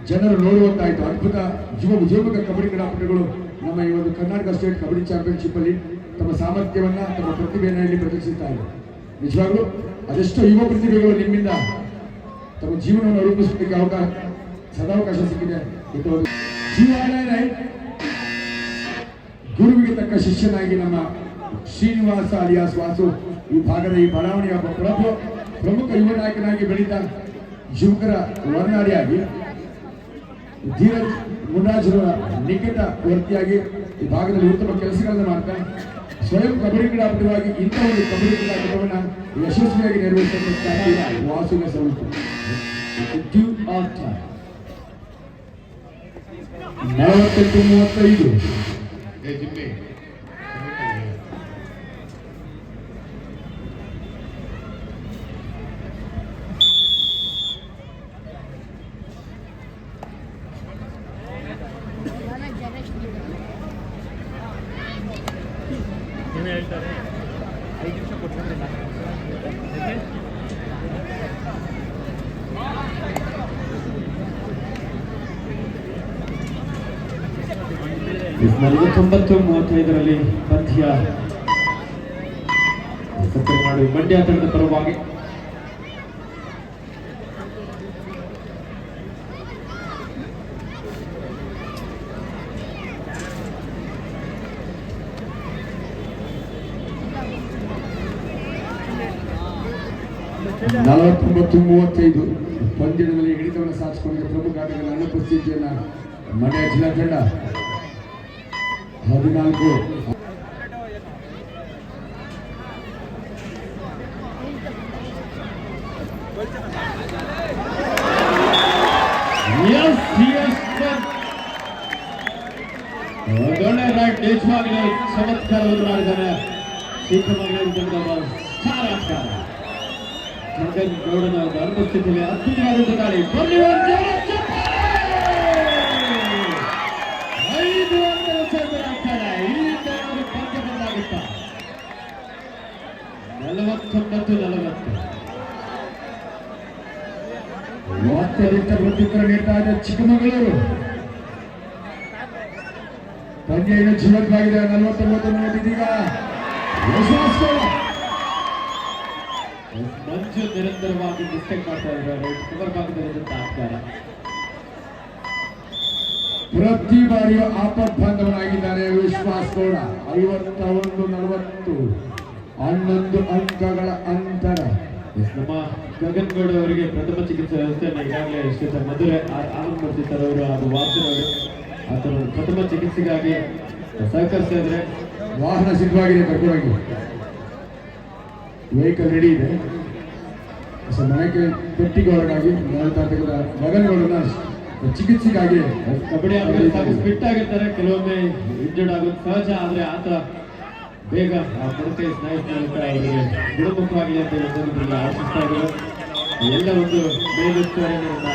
ಜನರು ನೋಡುವಂತಾಯಿತು. ಅದ್ಭುತ ಯುವಕ ಕಬಡ್ಡಿ ಕ್ರೀಡಾಪಟುಗಳು ನಮ್ಮ ಈ ಒಂದು ಕರ್ನಾಟಕ ಸ್ಟೇಟ್ ಕಬಡ್ಡಿ ಚಾಂಪಿಯನ್ಶಿಪ್ ಅಲ್ಲಿ ತಮ್ಮ ಸಾಮರ್ಥ್ಯವನ್ನ, ತಮ್ಮ ಪ್ರತಿಭೆಯನ್ನು ಇಲ್ಲಿ ಪ್ರದರ್ಶಿಸ್ತಾ ಇದೆ. ನಿಜವಾಗ್ಲೂ ಅದೆಷ್ಟೋ ಯುವ ಪ್ರತಿಭೆಗಳು ನಿಮ್ಮಿಂದ ತಮ್ಮ ಜೀವನವನ್ನು ರೂಪಿಸಲಿಕ್ಕೆ ಸದಾವಕಾಶ ಸಿಕ್ಕಿದೆ. ಗುರುವಿಗೆ ತಕ್ಕ ಶಿಷ್ಯನಾಗಿ ನಮ್ಮ ಶ್ರೀನಿವಾಸ ಅಲಿಯಾಸ್ ವಾಸು ಈ ಭಾಗದ ಈ ಬಡಾವಣೆಯ ಪ್ರಮುಖ ಯುವ ನಾಯಕನಾಗಿ ಬೆಳೀತಾ ಯುವಕರ ವರ್ಣಾಡಿಯಾಗಿ ಧೀರಜ್ ಮುನ್ರಾಜರ ನಿಕಟ ವರ್ತಿಯಾಗಿ ಈ ಭಾಗದಲ್ಲಿ ಉತ್ತಮ ಕೆಲಸಗಳನ್ನು ಮಾಡ್ತಾ ಸ್ವಯಂ ಕಬಡ್ಡಿ ಕ್ರೀಡಾಪಟುವಾಗಿ ಇಂಥ ಒಂದು ಕಬಡ್ಡಿ ಕ್ರೀಡಾಪಟುವನ್ನು ಯಶಸ್ವಿಯಾಗಿ ನಿರ್ವಹಿಸಬೇಕಾಗಿ ವಾಸುವಿನ ಸೌಲಭ್ಯ 48-35 49-35ರಲ್ಲಿ ಪಂದ್ಯ ಸತ್ತರನಾಡು ಮಂಡ್ಯ ತಂಡದ ಪರವಾಗಿ 49-35 ಪಂದ್ಯದಲ್ಲಿ ಹಿಡಿತವನ್ನು ಸಾಧಿಸಿಕೊಂಡಿದ್ದ ಪ್ರಮುಖ ಆಟಗಾರರ ಅನುಪಸ್ಥಿತಿಯನ್ನು ಮಂಡ್ಯ ಜಿಲ್ಲಾ ತಂಡ 14 ಒಳ್ಳೆ ರೈಟ್ ನಿಜವಾಗ್ಲೂ ಚಮತ್ಕಾರವನ್ನು ಮಾಡಿದ್ದಾನೆ ಚಿಕ್ಕಮಗಳೂರು ಸ್ಟಾರ್ ಆಟಗಾರ ಗಗನ್ ಗೌಡನ ಅನುಪಸ್ಥಿತಿಯಲ್ಲಿ ಅದ್ಭುತವಾದಂತಹ ದಾಳಿ ಬನ್ನಿ ಒಂದು ಜೋರಾದ 5 ಅಂತರ ಚೇತನ ಆಗ್ತಾರೆ ಇಲ್ಲಿಂದ ಅವರು ಪಂದ್ಯ ಬದಲಾಗುತ್ತ 49-40 ಅತ್ಯಧಿಕ ಪ್ರತ್ಯುತ್ತರ ನೀಡ್ತಾ ಇದೆ ಚಿಕ್ಕಮಗಳೂರು. ಪಂದ್ಯ ಇನ್ನು ಜೀವಂತವಾಗಿದೆ. 49 ಇದೀಗ ವಿಶ್ವಾಸ ಮಂಜು ನಿರಂತರವಾಗಿ ಮಿಸ್ಟೇಕ್ ಮಾಡ್ತಾ ಇದ್ದಾರೆ ಕವರ್ ಭಾಗದಲ್ಲಿದ್ದಂತ ಆಟಗಾರ ಪ್ರತಿ ಬಾರಿಯೂ ಆಪತ್ ಬಾಂಧವನಾಗಿದ್ದಾನೆ ವಿಶ್ವಾಸ್ ಗೌಡ. 51-40 11 ಅಂಕಗಳ ಅಂತರ. ನಮ್ಮ ಗಗನ್ ಗೌಡ ಅವರಿಗೆ ಪ್ರಥಮ ಚಿಕಿತ್ಸೆ ವ್ಯವಸ್ಥೆಯನ್ನು ಈಗಾಗಲೇ ಶ್ರೀತ ಮಧುರೆ ಆನಂದ್ ಮೂರ್ತಿಸರ್ ಅವರು ಹಾಗೂ ವಾಸನ್ ಅವರು ಆತನ ಪ್ರಥಮ ಚಿಕಿತ್ಸೆಗಾಗಿ ಸಹಕರಿಸ್ತಾ ಇದ್ರೆ ವಾಹನ ಸಿದ್ಧವಾಗಿದೆ. ಕರ್ಕೊಂಡೋಗಿ ವೆಹಿಕಲ್ ರೆಡಿ ಇದೆ. ಮನೆಗೆ ಪೆಟ್ಟಿಗೊಳಗಾಗಿ ಗಗನ್ ಗೌಡನ ಚಿಕಿತ್ಸೆಗಾಗಿ ಕಬಡ್ಡಿ ಆಟಗಾರರು ಫಿಟ್ ಆಗಿರ್ತಾರೆ. ಕೆಲವೊಮ್ಮೆ ಇಂಜರ್ಡ್ ಆಗೋದು ಸಹಜ. ಆದ್ರೆ ಆತ ಬೇಗ ಆ ಕೊರತೆ ಸ್ನಾಯು ಮೂಲಕ ಅವರಿಗೆ ಗುಣಮುಖವಾಗಲಿ ಅಂತ ಹೇಳೋದನ್ನು ಆಶಿಸ್ತಾ ಇದ್ದಾರೆ. ಎಲ್ಲ ಒಂದು ಮೇಲುಸ್ತುವಾರಿಯಿಂದ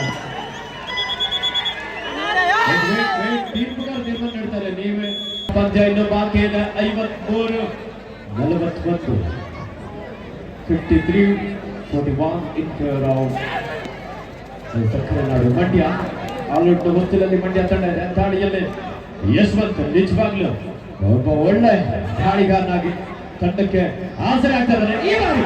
ತೀರ್ಪುಗಾರ ತೀರ್ಮಾನ ನೀಡ್ತಾರೆ. ನೀವೇ ಪಂದ್ಯ ಇನ್ನು ಬಾಕಿ ಇದೆ. 53-41 53-41 ಇನ್ ಫೇವರ್ ಆಫ್ ಸಕ್ಕರೆ ನಾಡು ಮಂಡ್ಯ. ಆಲ್ಔಟ್ ಹೊಸ್ತಿಲಲ್ಲಿ ಮಂಡ್ಯ ತಂಡ ಇದೆ. ದಾಳಿಯಲ್ಲಿ ಯಶವಂತ್ ನಿಜವಾಗ್ಲು ಒಬ್ಬ ಒಳ್ಳೆ ದಾಳಿಗಾರನಾಗಿ ತಂಡಕ್ಕೆ ಆಸರೆ ಆಗ್ತಾ ಇದ್ದಾರೆ. ಈ ಬಾರಿ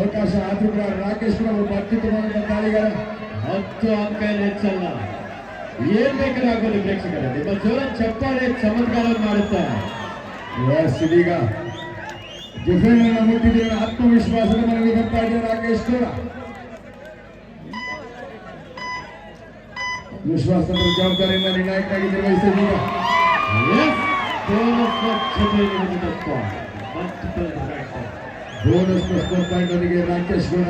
ಅವಕಾಶ ಆದ್ರೂ ಕೂಡ ರಾಕೇಶ್ ಕೂಡ ಒಬ್ಬ ಅತ್ಯುತ್ತಮವಾದ ದಾಳಿಗಾರ. 10 ಅಂಕ ಹೆಚ್ಚಲ್ಲ. ಏನ್ ಬೇಕಾದ್ರೂ ಆಗೋದು ಪ್ರೇಕ್ಷಕರೇ. ನಿಮ್ಮ ಜೋರ ಚಪ್ಪಾಳೆ ಚಮತ್ಕಾರವನ್ನು ಮಾಡುತ್ತಾರೆ. ಇದೀಗ ಡಿಫೆಂಡರ್ ಮುಟ್ಟಿದ್ದೇವೆ. ಆತ್ಮವಿಶ್ವಾಸದ ಮನೆಗೆ ಬರ್ತಾ ಇದೆ ರಾಕೇಶ್ ಗೌಡ. ವಿಶ್ವಾಸದ ಜವಾಬ್ದಾರಿಯಿಂದ ನಿರ್ಣಾಯಕರಾಗಿ ನಿರ್ವಹಿಸಿದ್ದೀಗ. ಬೋನಸ್ ಸ್ಕೋರ್ ಪಾಯಿಂಟ್ ಅವರಿಗೆ Rakesh Gowda.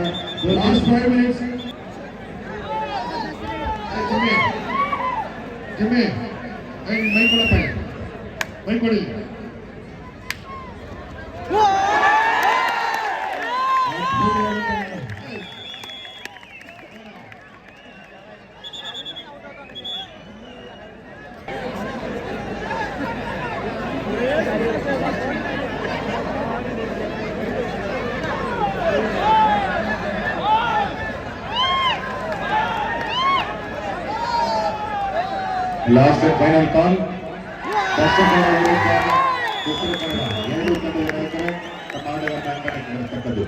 Last 5 minutes. Jimmy ಮೈ ಕೊಡಪ್ಪ, ಮೈ ಕೊಡಿ. Last final call. Dakshina Kannada ವಿರುದ್ಧ ಉತ್ತರ ಕನ್ನಡ ಎರಡೂ ತಂಡದ ನಾಯಕರು ತಮ್ಮ ಆಟಗಾರನ ಅಂಕಣಕ್ಕೆ ಬರತಕ್ಕದ್ದು.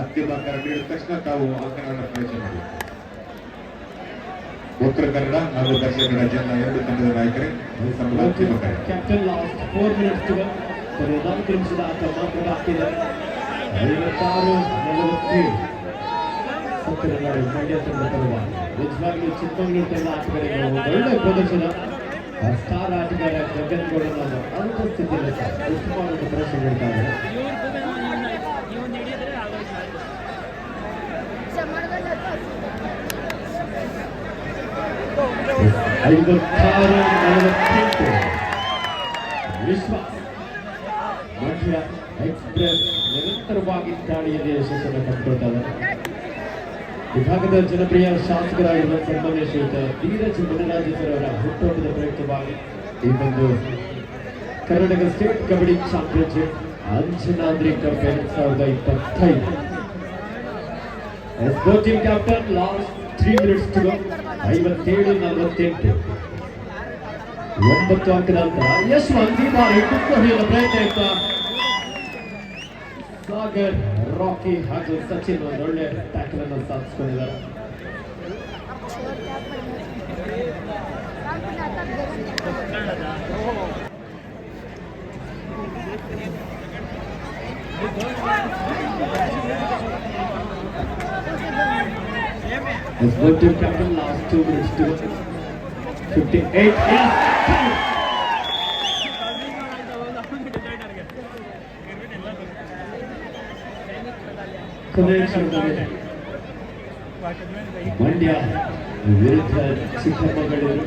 ಅಂತಿಮ ಅಂಕ ನೀಡಿದ ತಕ್ಷಣ ತಾವು ಅಂಕಣವನ್ನು ಪ್ರವೇಶ ಮಾಡಿ. ಉತ್ತರ ಕನ್ನಡ ಹಾಗೂ ದಕ್ಷಿಣ ಕನ್ನಡ ಜಿಲ್ಲಾ ಎರಡು ತಂಡದ ನಾಯಕರೇ ಸಂಬಳ ಅಂತಿಮ ಕರೆ. ಕ್ಯಾಪ್ಟನ್ ಲಾಸ್ಟ್ 4 ಮಿನಿಟ್ಸ್ 14 ನಿಮಿಷದ ಆಟ ಮಾತ್ರ ಬಾಕಿ ಇದೆ. 56-47 ಸಕ್ಕರೆ ನಾಡು ಮಂಡ್ಯ ತಂಡ ಪರವಾಗಿ ನಿಜವಾಗ್ಲೂ ಚಿಕ್ಕಮಗಳೂರು ತಂಡ ಆಟಗಾರರಿಗೆ ಒಳ್ಳೆ ಪ್ರದರ್ಶನ. ಸ್ಟಾರ್ ಆಟಗಾರ ಗಗನ್ ಗೌಡನ ಅನುಪಸ್ಥಿತಿಯಲ್ಲಿ ಉತ್ತಮವಾದ ಪ್ರದರ್ಶನ ನೀಡ್ತಾರೆ. ವಿಶ್ವಾಸ್ ಮಂಡ್ಯ ಎಕ್ಸ್ಪ್ರೆಸ್ ನಿರಂತರವಾಗಿ ದಾಳಿಯಲ್ಲಿ ಯಶಸ್ಸನ್ನು ಕಂಡುಕೊಳ್ತಾರೆ. ವಿಭಾಗದ ಜನಪ್ರಿಯ ಶಾಸಕರಾಗಿರುವ ಸನ್ಮಾನ್ಯ ಶ್ರೀಯುತ ಧೀರಜ್ ಮುನಿರಾಜು ಸರ್ ಅವರ ಹುಟ್ಟುಹಬ್ಬದ ಪ್ರಯುಕ್ತವಾಗಿ ಈ ಒಂದು Karnataka state kabaddi championship Anjanadri cup 2025 team captain last 3 minutes 57-48 9 ಅಂಕದ ನಂತರ ಯಶವಂತ್ ಈ ಬಾರಿ ಕುಕ್ಕು ಹೊಡೆಯಲು ಪ್ರಯತ್ನ ಇತ್ತ. ಸಾಗರ್, ರಾಕಿ ಹಾಗೂ ಸಚಿನ್ ಒಂದು ಒಳ್ಳೆ ಟ್ಯಾಕಲ್ ಅನ್ನು ಸಾಧಿಸಿಕೊಂಡಿದ್ದಾರೆ. Let's go to captain, last 2 minutes to go. 58. Yes. ಕೊನೆಯ ಕ್ಷಣದಲ್ಲಿ ಮಂಡ್ಯ ವಿರುದ್ಧ ಚಿಕ್ಕಮಗಳೂರು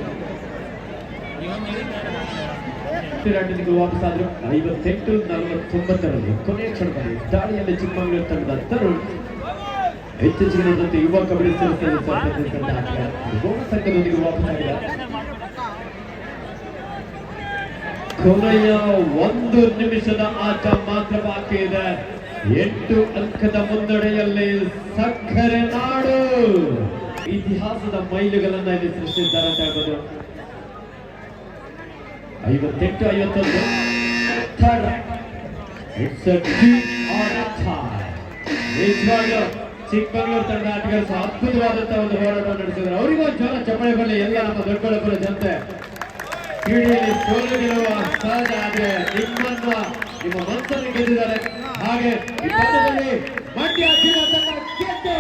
ವಿರಾಟನಿಗೆ ವಾಪಸ್ಸಾದ್ರು 58-49ರಲ್ಲಿ ಕೊನೆಯ ಕ್ಷಣದಲ್ಲಿ ದಾಳಿಯಲ್ಲಿ ಚಿಕ್ಕಮಗಳೂರು ತಂಡದ ತರುಣ್ ಇತ್ತೀಚೆಗಿನಂತೆ ಯುವ ಕಬಡ್ಡಿ ಸಂಘದೊಂದಿಗೆ ವಾಪಸ್ಸಾಗಿದ್ದಾರೆ. ಕೊನೆಯ 1 ನಿಮಿಷದ ಆಟ ಮಾತ್ರ ಬಾಕಿ ಇದೆ. 8 ಅಂಕದ ಮುನ್ನಡೆಯಲ್ಲಿ ಸಕ್ಕರೆ ನಾಡು ಇತಿಹಾಸದ ಮೈಲುಗಳನ್ನ ಇಲ್ಲಿ ಸೃಷ್ಟಿಸಿದ್ದಾರೆ ಅಂತ ಹೇಳ್ಬೋದು. 58-51 ನಿಜವಾಗ್ಲೂ ಚಿಕ್ಕಮಗಳೂರು ತಂಡ ಆಟಗಾರರು ಸಹ ಅದ್ಭುತವಾದಂತಹ ಒಂದು ಹೋರಾಟ ನಡೆಸಿದ್ರು. ಅವರಿಗೂ ಜೋರ ಚಪ್ಪಳೆ ಬರಲಿ ಎಲ್ಲ ನಮ್ಮ ದೊಡ್ಡಬಳ್ಳಾಪುರ ಜನತೆ. ಕ್ರೀಡೆಯಲ್ಲಿ ಸೋಲು ಗೆಲ್ಲುವ ಸಹಜ, ಆದ್ರೆ ನಿಮ್ಮ ಮನಸ್ಸನ್ನು ಗೆದ್ದಿದ್ದಾರೆ. ಹಾಗೆ ಈ ಪಂದ್ಯದಲ್ಲಿ ಮಂಡ್ಯ ಜಿಲ್ಲಾ ತಂಡ ಗೆದ್ದು